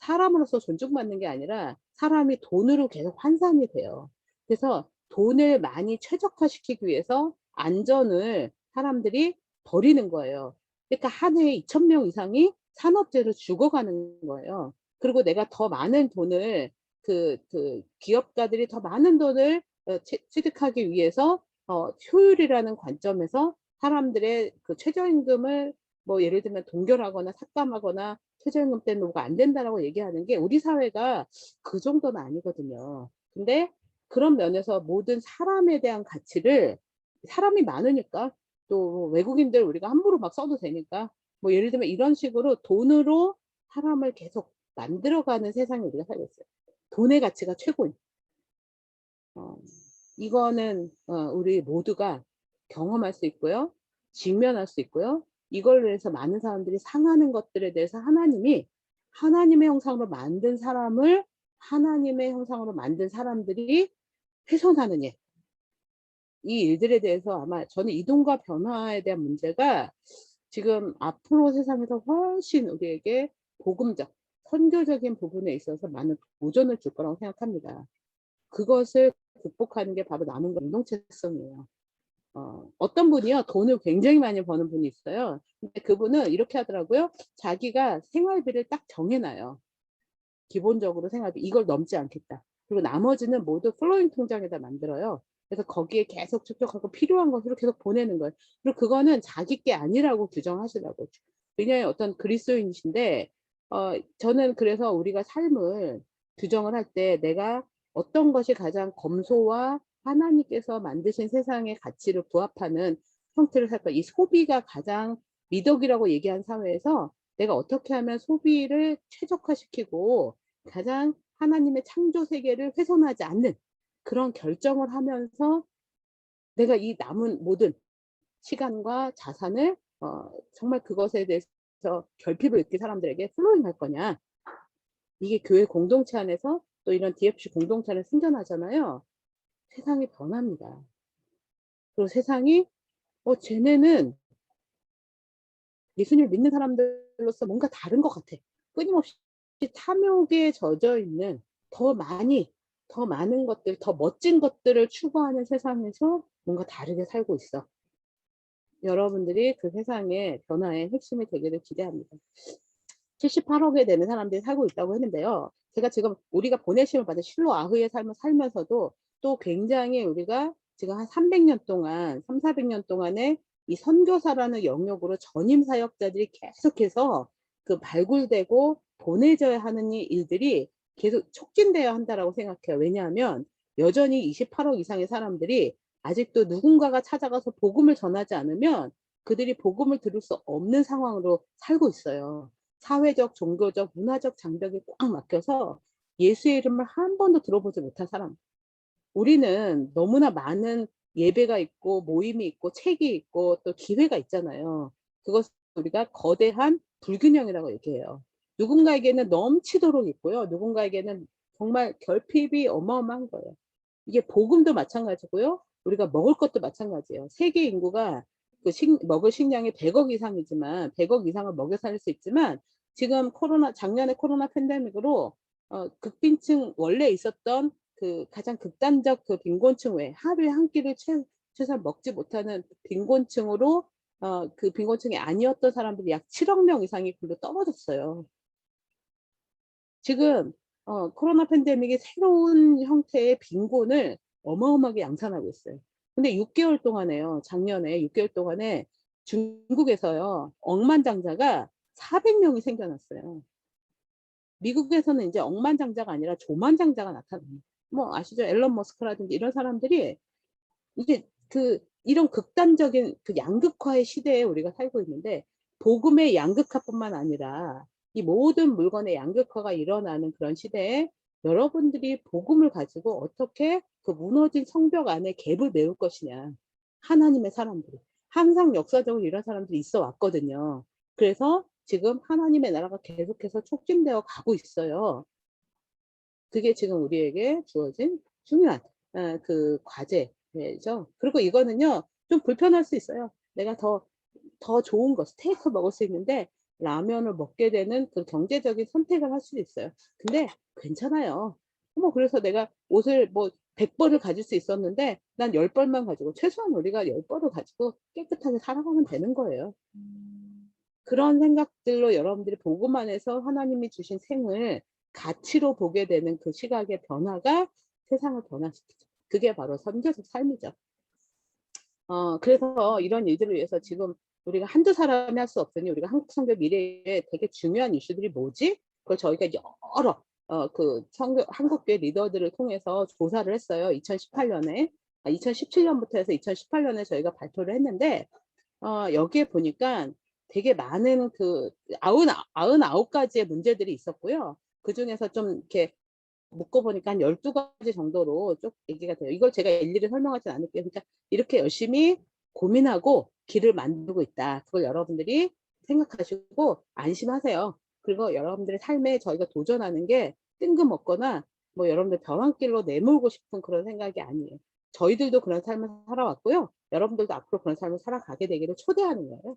A: 사람으로서 존중받는 게 아니라 사람이 돈으로 계속 환산이 돼요. 그래서 돈을 많이 최적화시키기 위해서 안전을 사람들이 버리는 거예요. 그러니까 한 해에 2,000명 이상이 산업재로 죽어가는 거예요. 그리고 내가 더 많은 돈을 기업가들이 더 많은 돈을 취득하기 위해서 효율이라는 관점에서 사람들의 그 최저임금을 뭐 예를 들면 동결하거나 삭감하거나 최저임금 때문에 뭐가 안 된다라고 얘기하는 게 우리 사회가 그 정도는 아니거든요. 근데 그런 면에서 모든 사람에 대한 가치를 사람이 많으니까 또 외국인들 우리가 함부로 막 써도 되니까 뭐 예를 들면 이런 식으로 돈으로 사람을 계속 만들어가는 세상에 우리가 살고 있어요. 돈의 가치가 최고인. 이거는 우리 모두가 경험할 수 있고요. 직면할 수 있고요. 이걸로 해서 많은 사람들이 상하는 것들에 대해서 하나님이 하나님의 형상으로 만든 사람을 하나님의 형상으로 만든 사람들이 훼손하는 일. 이 일들에 대해서 아마 저는 이동과 변화에 대한 문제가 지금 앞으로 세상에서 훨씬 우리에게 복음적, 선교적인 부분에 있어서 많은 도전을 줄 거라고 생각합니다. 그것을 극복하는 게 바로 남은 공동체성이에요. 어떤 분이요, 돈을 굉장히 많이 버는 분이 있어요. 근데 그분은 이렇게 하더라고요. 자기가 생활비를 딱 정해놔요. 기본적으로 생활비 이걸 넘지 않겠다. 그리고 나머지는 모두 플로잉 통장에다 만들어요. 그래서 거기에 계속 축적하고 필요한 것으로 계속 보내는 거예요. 그리고 그거는 자기 게 아니라고 규정하시라고. 왜냐하면 어떤 그리스도인이신데 저는 그래서 우리가 삶을 규정을 할 때 내가 어떤 것이 가장 검소와 하나님께서 만드신 세상의 가치를 부합하는 형태를 살까. 이 소비가 가장 미덕이라고 얘기한 사회에서 내가 어떻게 하면 소비를 최적화시키고 가장 하나님의 창조 세계를 훼손하지 않는 그런 결정을 하면서 내가 이 남은 모든 시간과 자산을 정말 그것에 대해서 결핍을 느낀 사람들에게 플로잉 할 거냐. 이게 교회 공동체 안에서 또 이런 DFC 공동체 안에 생겨나잖아요. 세상이 변합니다. 그리고 세상이 쟤네는 예수님을 믿는 사람들로서 뭔가 다른 것 같아. 끊임없이 탐욕에 젖어 있는 더 많은 것들, 더 멋진 것들을 추구하는 세상에서 뭔가 다르게 살고 있어. 여러분들이 그 세상의 변화의 핵심이 되기를 기대합니다. 78억에 되는 사람들이 살고 있다고 했는데요. 제가 지금 우리가 보내심을 받은 실로 아흐의 삶을 살면서도 또 굉장히 우리가 지금 한 300년 동안, 3, 400년 동안에 이 선교사라는 영역으로 전임 사역자들이 계속해서 그 발굴되고 보내져야 하는 일들이 계속 촉진되어야 한다라고 생각해요. 왜냐하면 여전히 28억 이상의 사람들이 아직도 누군가가 찾아가서 복음을 전하지 않으면 그들이 복음을 들을 수 없는 상황으로 살고 있어요. 사회적, 종교적, 문화적 장벽이 꽉 막혀서 예수의 이름을 한 번도 들어보지 못한 사람. 우리는 너무나 많은 예배가 있고 모임이 있고 책이 있고 또 기회가 있잖아요. 그것을 우리가 거대한 불균형이라고 얘기해요. 누군가에게는 넘치도록 있고요. 누군가에게는 정말 결핍이 어마어마한 거예요. 이게 복음도 마찬가지고요. 우리가 먹을 것도 마찬가지예요. 세계 인구가 먹을 식량이 100억 이상이지만 100억 이상을 먹여 살 수 있지만 지금 작년에 코로나 팬데믹으로 극빈층 원래 있었던 그 가장 극단적 그 빈곤층 외에 하루에 한 끼를 최소한 먹지 못하는 빈곤층으로 그 빈곤층이 아니었던 사람들이 약 7억 명 이상이 글로 떨어졌어요. 지금 코로나 팬데믹이 새로운 형태의 빈곤을 어마어마하게 양산하고 있어요. 근데 6개월 동안에요. 작년에 6개월 동안에 중국에서요. 억만장자가 400명이 생겨났어요. 미국에서는 이제 억만장자가 아니라 조만장자가 나타납니다. 뭐 아시죠? 앨런 머스크라든지 이런 사람들이 이게 이런 극단적인 그 양극화의 시대에 우리가 살고 있는데 복음의 양극화뿐만 아니라 이 모든 물건의 양극화가 일어나는 그런 시대에 여러분들이 복음을 가지고 어떻게 그 무너진 성벽 안에 갭을 메울 것이냐. 하나님의 사람들이. 항상 역사적으로 이런 사람들이 있어 왔거든요. 그래서 지금 하나님의 나라가 계속해서 촉진되어 가고 있어요. 그게 지금 우리에게 주어진 중요한 그 과제죠. 그리고 이거는요, 좀 불편할 수 있어요. 내가 더 좋은 거, 스테이크 먹을 수 있는데 라면을 먹게 되는 그 경제적인 선택을 할 수도 있어요. 근데 괜찮아요. 뭐 그래서 내가 옷을 뭐 100벌을 가질 수 있었는데 난 10벌만 가지고 최소한 우리가 10벌을 가지고 깨끗하게 살아가면 되는 거예요. 그런 생각들로 여러분들이 보고만 해서 하나님이 주신 생을 가치로 보게 되는 그 시각의 변화가 세상을 변화시키죠. 그게 바로 선교적 삶이죠. 그래서 이런 일들을 위해서 지금 우리가 한두 사람이 할 수 없으니 우리가 한국 선교 미래에 되게 중요한 이슈들이 뭐지? 그걸 저희가 여러 그 선교 한국교회 리더들을 통해서 조사를 했어요. 2018년에 2017년부터 해서 2018년에 저희가 발표를 했는데 여기에 보니까 되게 많은 그 99가지의 문제들이 있었고요. 그중에서 좀 이렇게 묶어 보니까 한 12가지 정도로 쭉 얘기가 돼요. 이걸 제가 일일이 설명하진 않을게요. 그러니까 이렇게 열심히 고민하고 길을 만들고 있다. 그걸 여러분들이 생각하시고 안심하세요. 그리고 여러분들의 삶에 저희가 도전하는 게 뜬금없거나 뭐 여러분들 벼랑길로 내몰고 싶은 그런 생각이 아니에요. 저희들도 그런 삶을 살아왔고요. 여러분들도 앞으로 그런 삶을 살아가게 되기를 초대하는 거예요.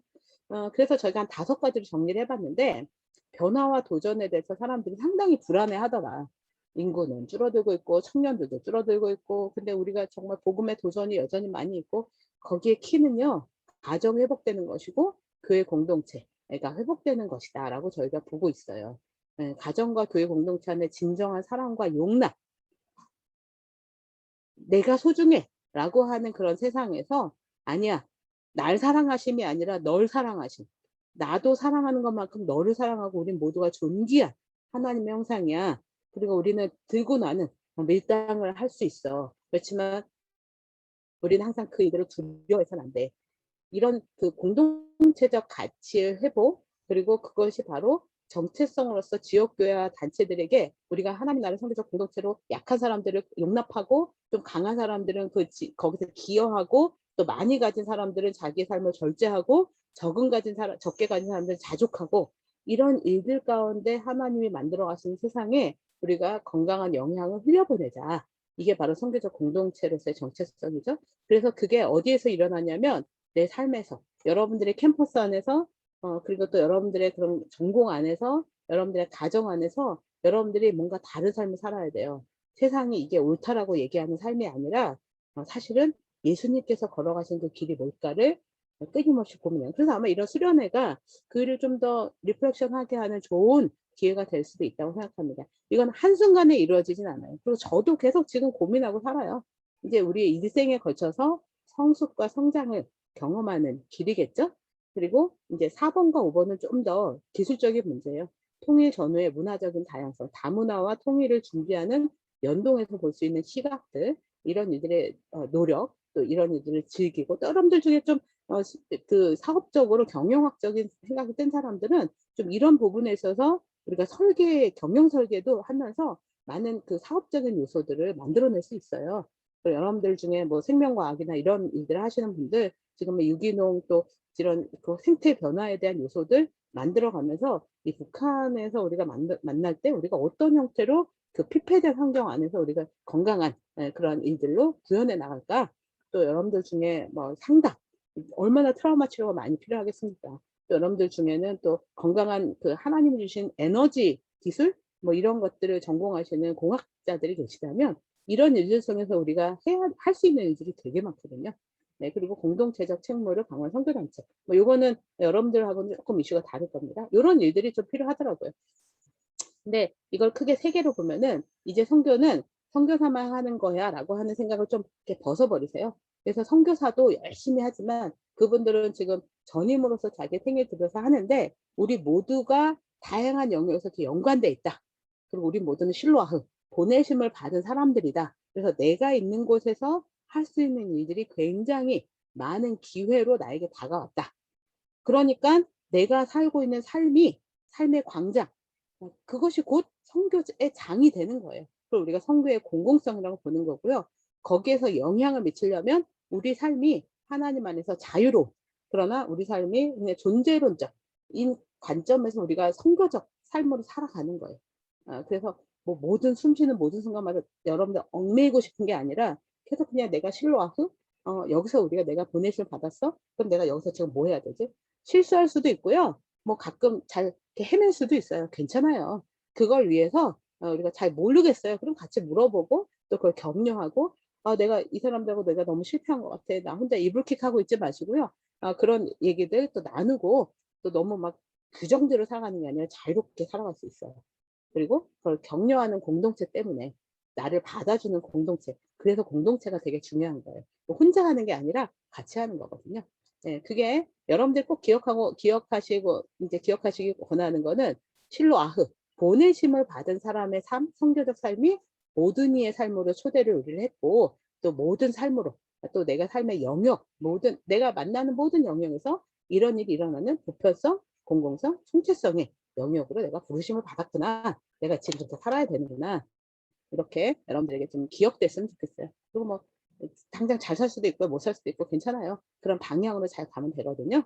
A: 그래서 저희가 한 5가지로 정리를 해봤는데 변화와 도전에 대해서 사람들이 상당히 불안해하더라. 인구는 줄어들고 있고 청년들도 줄어들고 있고 근데 우리가 정말 복음의 도전이 여전히 많이 있고 거기에 키는요 가정 회복되는 것이고 교회 공동체가 회복되는 것이다 라고 저희가 보고 있어요. 가정과 교회 공동체 안에 진정한 사랑과 용납, 내가 소중해 라고 하는 그런 세상에서 아니야, 날 사랑하심이 아니라 널 사랑하심, 나도 사랑하는 것만큼 너를 사랑하고 우린 모두가 존귀한 하나님의 형상이야. 그리고 우리는 들고 나는 밀당을 할 수 있어. 그렇지만 우리는 항상 그 일들을 두려워해서는 안 돼. 이런 그 공동체적 가치의 회복, 그리고 그것이 바로 정체성으로서 지역교회와 단체들에게 우리가 하나님 나라의 선교적 공동체로 약한 사람들을 용납하고 좀 강한 사람들은 거기서 기여하고 또 많이 가진 사람들은 자기의 삶을 절제하고 적게 가진 사람들은 자족하고 이런 일들 가운데 하나님이 만들어 가시는 세상에 우리가 건강한 영향을 흘려보내자. 이게 바로 선교적 공동체로서의 정체성이죠. 그래서 그게 어디에서 일어나냐면 내 삶에서, 여러분들의 캠퍼스 안에서, 그리고 또 여러분들의 그런 전공 안에서, 여러분들의 가정 안에서 여러분들이 뭔가 다른 삶을 살아야 돼요. 세상이 이게 옳다라고 얘기하는 삶이 아니라 사실은 예수님께서 걸어가신 그 길이 뭘까를 끊임없이 고민해요. 그래서 아마 이런 수련회가 그 일을 좀 더 리플렉션하게 하는 좋은 기회가 될 수도 있다고 생각합니다. 이건 한순간에 이루어지진 않아요. 그리고 저도 계속 지금 고민하고 살아요. 이제 우리의 일생에 걸쳐서 성숙과 성장을 경험하는 길이겠죠. 그리고 이제 4번과 5번은 좀 더 기술적인 문제예요. 통일 전후의 문화적인 다양성, 다문화와 통일을 준비하는 연동해서 볼 수 있는 시각들, 이런 이들의 노력, 또 이런 이들을 즐기고, 또 여러분들 중에 좀 그 사업적으로 경영학적인 생각이 든 사람들은 좀 이런 부분에 있어서 우리가 경영 설계도 하면서 많은 그 사업적인 요소들을 만들어낼 수 있어요. 여러분들 중에 뭐 생명과학이나 이런 일들을 하시는 분들 지금 유기농 또 이런 그 생태 변화에 대한 요소들 만들어가면서 이 북한에서 우리가 만날 때 우리가 어떤 형태로 그 피폐된 환경 안에서 우리가 건강한 그런 일들로 구현해 나갈까? 또 여러분들 중에 뭐 상담 얼마나 트라우마 치료가 많이 필요하겠습니까? 또 여러분들 중에는 또 건강한 그 하나님이 주신 에너지 기술 뭐 이런 것들을 전공하시는 공학자들이 계시다면 이런 일들 속에서 우리가 할 수 있는 일들이 되게 많거든요. 네, 그리고 공동체적 책무를 강화한 선교단체. 뭐 요거는 여러분들하고는 조금 이슈가 다를 겁니다. 이런 일들이 좀 필요하더라고요. 근데 이걸 크게 3개로 보면은 이제 선교는 선교사만 하는 거야 라고 하는 생각을 좀 이렇게 벗어버리세요. 그래서 선교사도 열심히 하지만 그분들은 지금 전임으로서 자기 생애 들여서 하는데 우리 모두가 다양한 영역에서 이렇게 연관돼 있다. 그리고 우리 모두는 실로아흐 보내심을 받은 사람들이다. 그래서 내가 있는 곳에서 할 수 있는 일들이 굉장히 많은 기회로 나에게 다가왔다. 그러니까 내가 살고 있는 삶의 광장, 그것이 곧 선교의 장이 되는 거예요. 그걸 우리가 선교의 공공성이라고 보는 거고요. 거기에서 영향을 미치려면 우리 삶이 하나님 안에서 자유로운, 그러나 우리 삶이 그냥 존재론적인 관점에서 우리가 선교적 삶으로 살아가는 거예요. 그래서 뭐 숨쉬는 모든 순간마다 여러분들 얽매이고 싶은 게 아니라 계속 그냥 내가 실로아흐 여기서 우리가 내가 보내심을 받았어? 그럼 내가 여기서 지금 뭐 해야 되지? 실수할 수도 있고요. 뭐 가끔 잘 이렇게 헤맬 수도 있어요. 괜찮아요. 그걸 위해서 우리가 잘 모르겠어요. 그럼 같이 물어보고 또 그걸 격려하고 내가 이 사람들하고 내가 너무 실패한 것 같아. 나 혼자 이불킥하고 있지 마시고요. 그런 얘기들 또 나누고 또 너무 막 규정대로 살아가는 게 아니라 자유롭게 살아갈 수 있어요. 그리고 그걸 격려하는 공동체 때문에 나를 받아주는 공동체. 그래서 공동체가 되게 중요한 거예요. 혼자 하는 게 아니라 같이 하는 거거든요. 네, 그게 여러분들 꼭 기억하시고 이제 기억하시기 권하는 거는 실로아흐 보내심을 받은 사람의 삶, 성교적 삶이 모든 이의 삶으로 초대를 우리를 했고 또 모든 삶으로 또 내가 삶의 영역 모든 내가 만나는 모든 영역에서 이런 일이 일어나는 보편성, 공공성, 총체성의 영역으로 내가 부르심을 받았구나. 내가 지금부터 살아야 되는구나. 이렇게 여러분들에게 좀 기억됐으면 좋겠어요. 그리고 뭐 당장 잘 살 수도 있고 못 살 수도 있고 괜찮아요. 그런 방향으로 잘 가면 되거든요.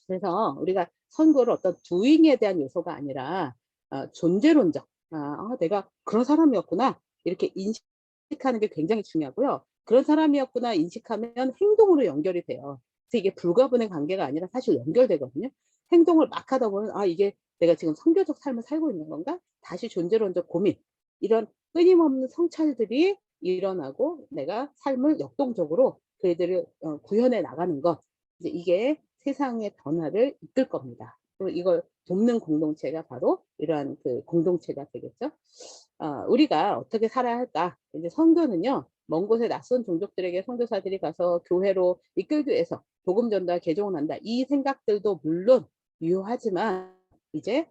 A: 그래서 우리가 선거를 어떤 doing에 대한 요소가 아니라 존재론적 내가 그런 사람이었구나 이렇게 인식하는 게 굉장히 중요하고요. 그런 사람이었구나 인식하면 행동으로 연결이 돼요. 그래서 이게 불가분의 관계가 아니라 사실 연결되거든요. 행동을 막 하다 보면 이게 내가 지금 선교적 삶을 살고 있는 건가? 다시 존재론적 고민 이런 끊임없는 성찰들이 일어나고 내가 삶을 역동적으로 그들을 구현해 나가는 것 이제 이게 세상의 변화를 이끌 겁니다. 그리고 이걸 돕는 공동체가 바로 이러한 그 공동체가 되겠죠. 우리가 어떻게 살아야 할까? 이제 선교는요, 먼 곳에 낯선 종족들에게 선교사들이 가서 교회로 이끌기 위해서 복음 전달, 개종을 한다. 이 생각들도 물론 유효하지만 이제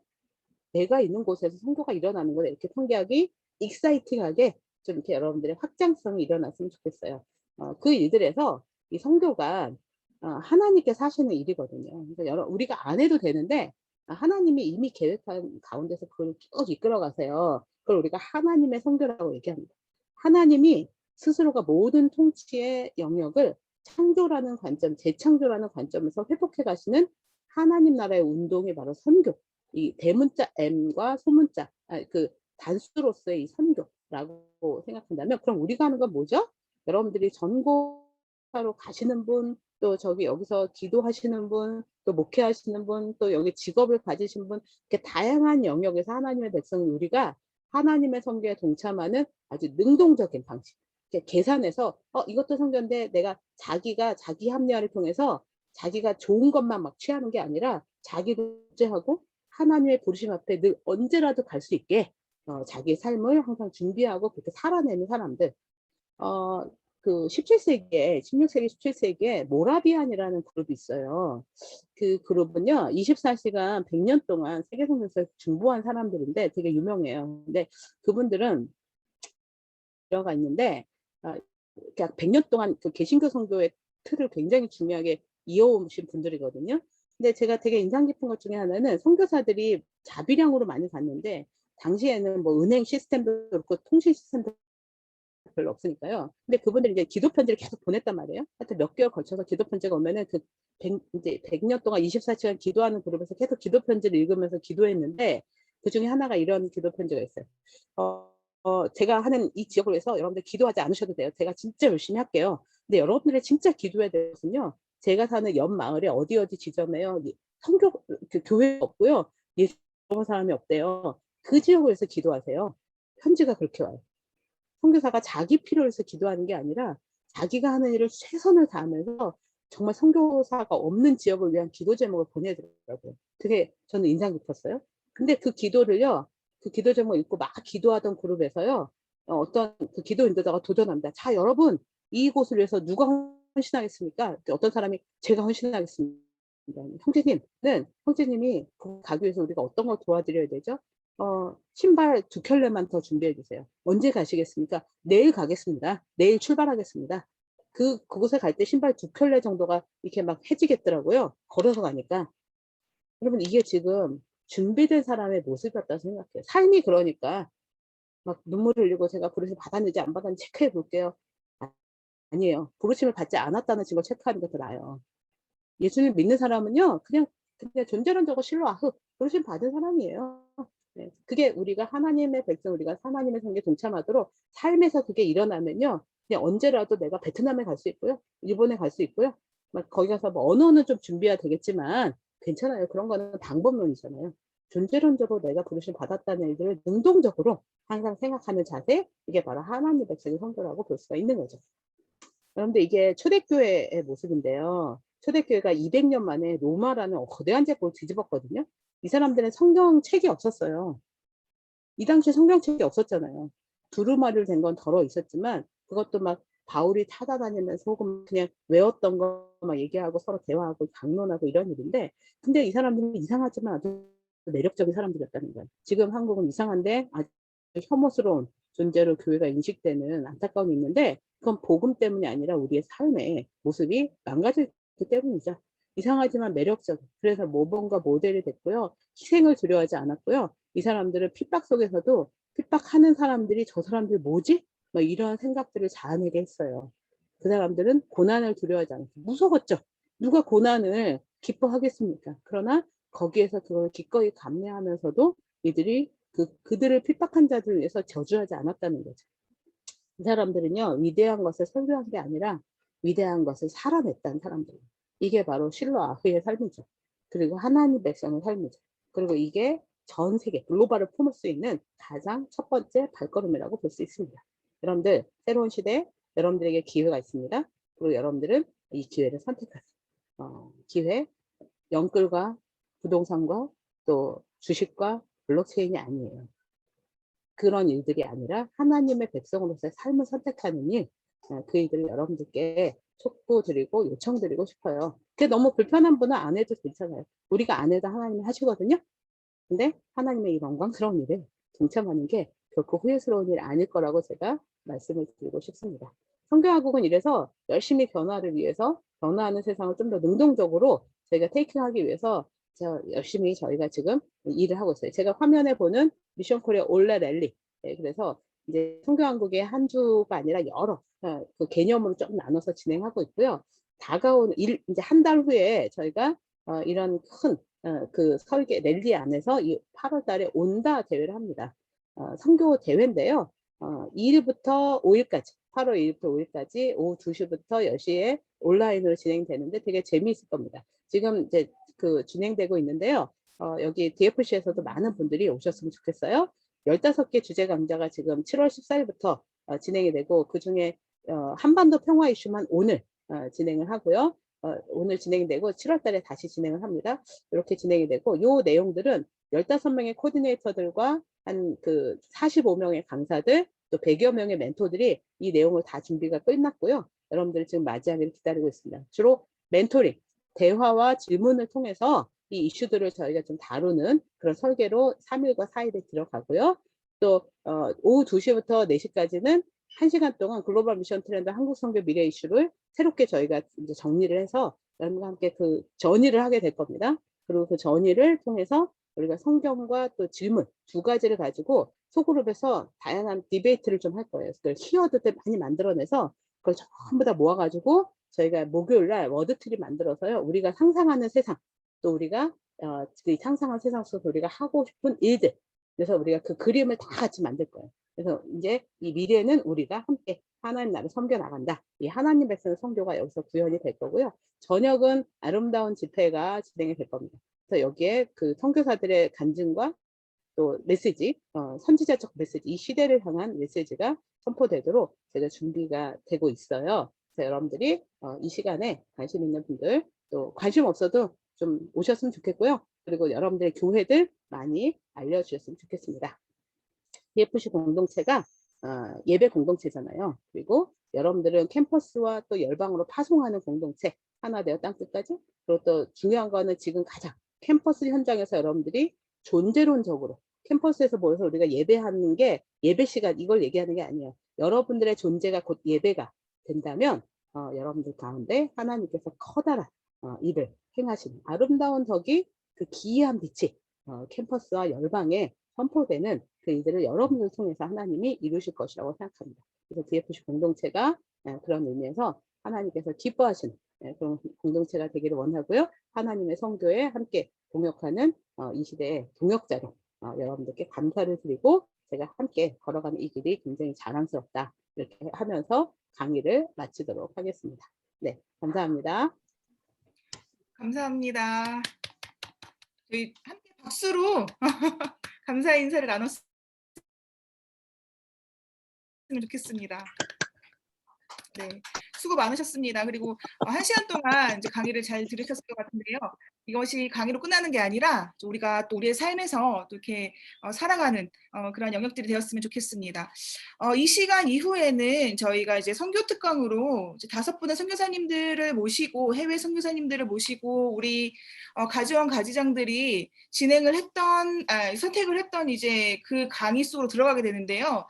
A: 내가 있는 곳에서 선교가 일어나는 걸 이렇게 통계하기 익사이팅하게 좀 이렇게 여러분들의 확장성이 일어났으면 좋겠어요. 그 일들에서 이 선교가 하나님께서 하시는 일이거든요. 그래서 우리가 안 해도 되는데 하나님이 이미 계획한 가운데서 그걸 쭉 이끌어 가세요. 그걸 우리가 하나님의 선교라고 얘기합니다. 하나님이 스스로가 모든 통치의 영역을 창조라는 관점, 재창조라는 관점에서 회복해 가시는 하나님 나라의 운동이 바로 선교. 이 대문자 M과 소문자 그 단수로서의 이 선교라고 생각한다면 그럼 우리가 하는 건 뭐죠? 여러분들이 전공하러 가시는 분, 또 저기 여기서 기도하시는 분, 또 목회하시는 분, 또 여기 직업을 가지신 분, 이렇게 다양한 영역에서 하나님의 백성이 우리가 하나님의 선교에 동참하는 아주 능동적인 방식. 계산해서 이것도 선교인데 내가 자기가 자기 합리화를 통해서 자기가 좋은 것만 막 취하는 게 아니라 자기도 제하고 하나님의 부르심 앞에 늘 언제라도 갈 수 있게 자기의 삶을 항상 준비하고 그렇게 살아내는 사람들. 그 17세기에 16세기 17세기에 모라비안이라는 그룹이 있어요. 그 그룹은요 24시간 100년 동안 세계 선교에서 중보한 사람들인데 되게 유명해요. 근데 그분들은 들어가 있는데 그냥 100년 동안 그 개신교 선교의 틀을 굉장히 중요하게 이어오신 분들이거든요. 근데 제가 되게 인상 깊은 것 중에 하나는 선교사들이 자비량으로 많이 갔는데 당시에는 뭐 은행 시스템도 그렇고 통신 시스템도 별로 없으니까요. 근데 그분들이 이제 기도 편지를 계속 보냈단 말이에요. 하여튼 몇 개월 걸쳐서 기도 편지가 오면은 그 이제 100년 동안 24시간 기도하는 그룹에서 계속 기도 편지를 읽으면서 기도했는데 그 중에 하나가 이런 기도 편지가 있어요. 제가 하는 이 지역을 위해서 여러분들 기도하지 않으셔도 돼요. 제가 진짜 열심히 할게요. 근데 여러분들이 진짜 기도해야 되는 것은요. 제가 사는 옆 마을에 어디 지점에요. 성교 그 교회가 없고요. 예수 믿는 사람이 없대요. 그 지역을 위해서 기도하세요. 편지가 그렇게 와요. 선교사가 자기 필요를 위해서 기도하는 게 아니라 자기가 하는 일을 최선을 다하면서 정말 선교사가 없는 지역을 위한 기도 제목을 보내더라고요. 그게 저는 인상 깊었어요. 근데 그 기도를요, 그 기도 제목 읽고 막 기도하던 그룹에서요, 어떤 그 기도 인도자가 도전합니다. 자, 여러분, 이곳을 위해서 누가 헌신하겠습니까? 어떤 사람이 제가 헌신하겠습니다. 형제님이 가기 위해서 우리가 어떤 걸 도와드려야 되죠? 신발 2켤레만 더 준비해 주세요. 언제 가시겠습니까? 내일 가겠습니다. 내일 출발하겠습니다. 그곳에 갈 때 신발 2켤레 정도가 이렇게 막 해지겠더라고요. 걸어서 가니까. 여러분, 이게 지금 준비된 사람의 모습이었다고 생각해요. 삶이 그러니까 막 눈물 흘리고 제가 부르심 받았는지 안 받았는지 체크해 볼게요. 아니에요. 부르심을 받지 않았다는 증거 체크하는 게 더 나아요. 예수님 믿는 사람은요, 그냥 존재론적으로 실로아흐 부르심 받은 사람이에요. 네. 그게 우리가 하나님의 백성, 우리가 하나님의 성에 동참하도록 삶에서 그게 일어나면요, 그냥 언제라도 내가 베트남에 갈 수 있고요, 일본에 갈 수 있고요, 막 거기 가서 뭐 언어는 좀 준비해야 되겠지만 괜찮아요. 그런 거는 방법론이잖아요. 존재론적으로 내가 부르심 받았다는 일들을 능동적으로 항상 생각하는 자세, 이게 바로 하나님의 백성의 성도라고 볼 수가 있는 거죠. 그런데 이게 초대교회의 모습인데요. 초대교회가 200년 만에 로마라는 거대한 제국을 뒤집었거든요. 이 사람들은 성경책이 없었어요. 이 당시에 성경책이 없었잖아요. 두루마리를 된 건 덜어 있었지만 그것도 막 바울이 찾아다니면서 혹은 그냥 외웠던 거 막 얘기하고 서로 대화하고 강론하고 이런 일인데, 근데 이 사람들은 이상하지만 아주 매력적인 사람들이었다는 거예요. 지금 한국은 이상한데 아주 혐오스러운 존재로 교회가 인식되는 안타까움이 있는데, 그건 복음 때문이 아니라 우리의 삶의 모습이 망가졌기 때문이죠. 이상하지만 매력적인, 그래서 모범과 모델이 됐고요. 희생을 두려워하지 않았고요. 이 사람들은 핍박 속에서도 핍박하는 사람들이 저 사람들 뭐지? 뭐 이런 생각들을 자아내게 했어요. 그 사람들은 고난을 두려워하지 않았어요. 무서웠죠. 누가 고난을 기뻐하겠습니까? 그러나 거기에서 그걸 기꺼이 감내하면서도 이들이 그들을 핍박한 자들을 위해서 저주하지 않았다는 거죠. 이 사람들은요, 위대한 것을 설교한 게 아니라 위대한 것을 살아냈다는 사람들이에요. 이게 바로 실로 아흐의 삶이죠. 그리고 하나님 백성의 삶이죠. 그리고 이게 전 세계 글로벌을 품을 수 있는 가장 첫 번째 발걸음이라고 볼 수 있습니다. 여러분들, 새로운 시대에 여러분들에게 기회가 있습니다. 그리고 여러분들은 이 기회를 선택하세요. 기회, 영끌과 부동산과 또 주식과 블록체인이 아니에요. 그런 일들이 아니라 하나님의 백성으로서의 삶을 선택하는 일, 그 일들을 여러분들께 촉구드리고 요청드리고 싶어요. 그게 너무 불편한 분은 안 해도 괜찮아요. 우리가 안 해도 하나님이 하시거든요. 근데 하나님의 이 영광스러운 일에 동참하는 게 결코 후회스러운 일이 아닐 거라고 제가 말씀을 드리고 싶습니다. 성경화국은 이래서 열심히 변화를 위해서, 변화하는 세상을 좀 더 능동적으로 저희가 테이킹하기 위해서 열심히 저희가 지금 일을 하고 있어요. 제가 화면에 보는 미션 코리아 올레 랠리. 네, 그래서 이제 성경한국의 한 주가 아니라 여러 그 개념으로 좀 나눠서 진행하고 있고요. 다가오는 이제 한 달 후에 저희가 이런 큰 그 설계 랠리 안에서 이 8월 달에 온다 대회를 합니다. 선교 대회인데요. 2일부터 5일까지, 8월 2일부터 5일까지 오후 2시부터 10시에 온라인으로 진행되는데 되게 재미있을 겁니다. 지금 이제 그 진행되고 있는데요. 여기 DFC에서도 많은 분들이 오셨으면 좋겠어요. 15개 주제 강좌가 지금 7월 14일부터 진행이 되고, 그 중에 한반도 평화 이슈만 오늘 진행을 하고요. 오늘 진행이 되고 7월 달에 다시 진행을 합니다. 이렇게 진행이 되고, 요 내용들은 15명의 코디네이터들과 한 그 45명의 강사들, 또 100여 명의 멘토들이 이 내용을 다 준비가 끝났고요. 여러분들 지금 맞이하기를 기다리고 있습니다. 주로 멘토링, 대화와 질문을 통해서 이 이슈들을 저희가 좀 다루는 그런 설계로 3일과 4일에 들어가고요. 또 오후 2시부터 4시까지는 1시간 동안 글로벌 미션 트렌드 한국 선교 미래 이슈를 새롭게 저희가 이제 정리를 해서 여러분과 함께 그 전의를 하게 될 겁니다. 그리고 그 전의를 통해서 우리가 성경과 또 질문 두 가지를 가지고 소그룹에서 다양한 디베이트를 좀 할 거예요. 그걸 키워드들 많이 만들어내서 그걸 전부 다 모아가지고 저희가 목요일날 워드트리 만들어서요. 우리가 상상하는 세상, 또 우리가 그 상상한 세상 속에서 우리가 하고 싶은 일들, 그래서 우리가 그 그림을 다 같이 만들 거예요. 그래서 이제 이 미래는 우리가 함께 하나님 나라를 섬겨 나간다. 이 하나님 백성의 선교가 여기서 구현이 될 거고요. 저녁은 아름다운 집회가 진행이 될 겁니다. 그래서 여기에 그 선교사들의 간증과 또 메시지, 선지자적 메시지, 이 시대를 향한 메시지가 선포되도록 제가 준비가 되고 있어요. 그래서 여러분들이 이 시간에 관심 있는 분들, 또 관심 없어도 좀 오셨으면 좋겠고요. 그리고 여러분들의 교회들 많이 알려주셨으면 좋겠습니다. DFC 공동체가 예배 공동체잖아요. 그리고 여러분들은 캠퍼스와 또 열방으로 파송하는 공동체, 하나 되어 땅끝까지. 그리고 또 중요한 거는 지금 가장 캠퍼스 현장에서 여러분들이 존재론적으로 캠퍼스에서 모여서 우리가 예배하는 게 예배 시간 이걸 얘기하는 게 아니에요. 여러분들의 존재가 곧 예배가 된다면 여러분들 가운데 하나님께서 커다란 일을 행하시는 아름다운 덕이, 그 기이한 빛이 캠퍼스와 열방에 선포되는 그 일들을 여러분을 통해서 하나님이 이루실 것이라고 생각합니다. 그래서 DFC 공동체가 그런 의미에서 하나님께서 기뻐하시는 그런 공동체가 되기를 원하고요. 하나님의 성교에 함께 동역하는 이 시대의 동역자로 여러분들께 감사를 드리고, 제가 함께 걸어가는 이 길이 굉장히 자랑스럽다, 이렇게 하면서 강의를 마치도록 하겠습니다. 네, 감사합니다.
B: 감사합니다. 저희 함께 박수로 감사 인사를 나눴으면 좋겠습니다. 네, 수고 많으셨습니다. 그리고 1시간 동안 이제 강의를 잘 들으셨을 것 같은데요. 이것이 강의로 끝나는 게 아니라 우리가 또 우리의 삶에서 또 이렇게 살아가는 그런 영역들이 되었으면 좋겠습니다. 이 시간 이후에는 저희가 이제 선교 특강으로 이제 5분의 선교사님들을 모시고 해외 선교사님들을 모시고 우리 가지원 가지장들이 진행을 했던 선택을 했던 이제 그 강의 속으로 들어가게 되는데요.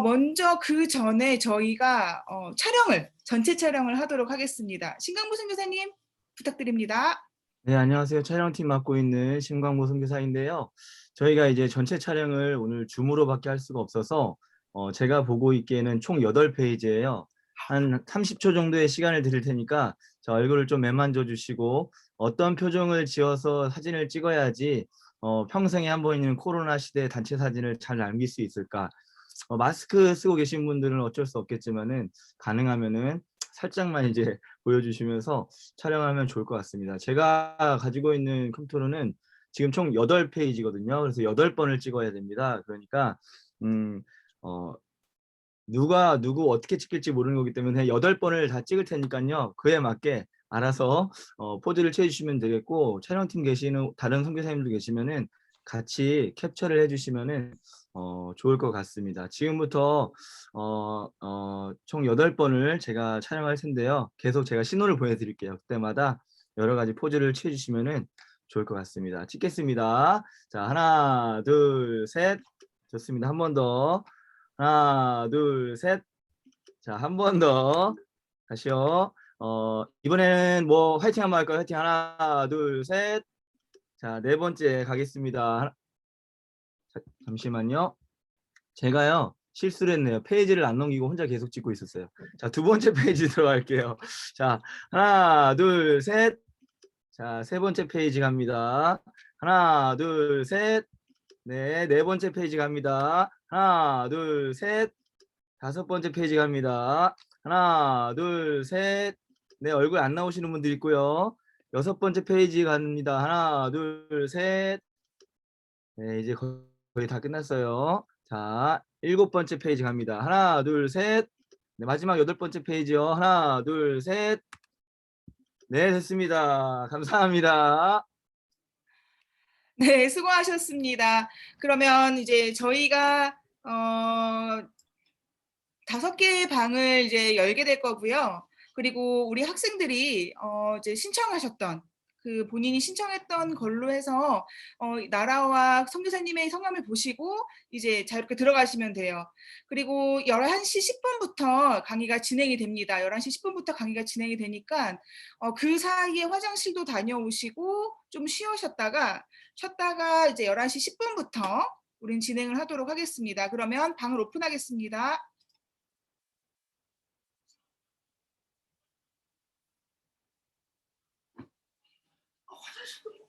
B: 먼저 그 전에 저희가 전체 촬영을 하도록 하겠습니다. 신강무 선교사님 부탁드립니다.
C: 네, 안녕하세요. 촬영팀 맡고 있는 신광모 선교사인데요. 저희가 이제 전체 촬영을 오늘 줌으로밖에 할 수가 없어서 제가 보고 있기에는 총 8페이지예요. 한 30초 정도의 시간을 드릴 테니까 저 얼굴을 좀 매만져 주시고 어떤 표정을 지어서 사진을 찍어야지 평생에 한 번 있는 코로나 시대 단체 사진을 잘 남길 수 있을까. 마스크 쓰고 계신 분들은 어쩔 수 없겠지만은 가능하면은 살짝만 이제 보여주시면서 촬영하면 좋을 것 같습니다. 제가 가지고 있는 컴퓨터로는 지금 총 8페이지거든요. 그래서 8번을 찍어야 됩니다. 그러니까 누가 누구 어떻게 찍힐지 모르는 거기 때문에 8번을 다 찍을 테니까요. 그에 맞게 알아서 포즈를 취해주시면 되겠고, 촬영팀 계시는 다른 선교사님들 계시면은 같이 캡처를 해주시면은 좋을 것 같습니다. 지금부터 총 8번을 제가 촬영할 텐데요. 계속 제가 신호를 보여드릴게요. 그때마다 여러 가지 포즈를 취해주시면은 좋을 것 같습니다. 찍겠습니다. 자, 하나, 둘, 셋. 좋습니다. 한 번 더. 하나, 둘, 셋. 자, 한 번 더. 다시요. 이번에는 뭐 화이팅 한번 할까요? 화이팅. 하나, 둘, 셋. 자, 4번째 가겠습니다. 잠시만요. 제가요, 실수를 했네요. 페이지를 안 넘기고 혼자 계속 찍고 있었어요. 자, 2번째 페이지 들어갈게요. 자, 하나, 둘, 셋. 자, 3번째 페이지 갑니다. 하나, 둘, 셋. 네, 4번째 페이지 갑니다. 하나, 둘, 셋. 5번째 페이지 갑니다. 하나, 둘, 셋. 네, 얼굴 안 나오시는 분들 있고요. 6번째 페이지 갑니다. 하나, 둘, 셋. 네, 이제 거의 다 끝났어요. 자, 7번째 페이지 갑니다. 하나, 둘, 셋. 네, 마지막 8번째 페이지요. 하나, 둘, 셋. 네, 됐습니다. 감사합니다.
B: 네, 수고하셨습니다. 그러면 이제 저희가 5개의 방을 이제 열게 될 거고요. 그리고 우리 학생들이 이제 신청하셨던 그 본인이 신청했던 걸로 해서 나라와 선교사님의 성함을 보시고 이제 자유롭게 들어가시면 돼요. 그리고 11시 10분부터 강의가 진행이 됩니다. 11시 10분부터 강의가 진행이 되니까 그 사이에 화장실도 다녀오시고 좀 쉬었다가 이제 11시 10분부터 우린 진행을 하도록 하겠습니다. 그러면 방을 오픈하겠습니다. 화장실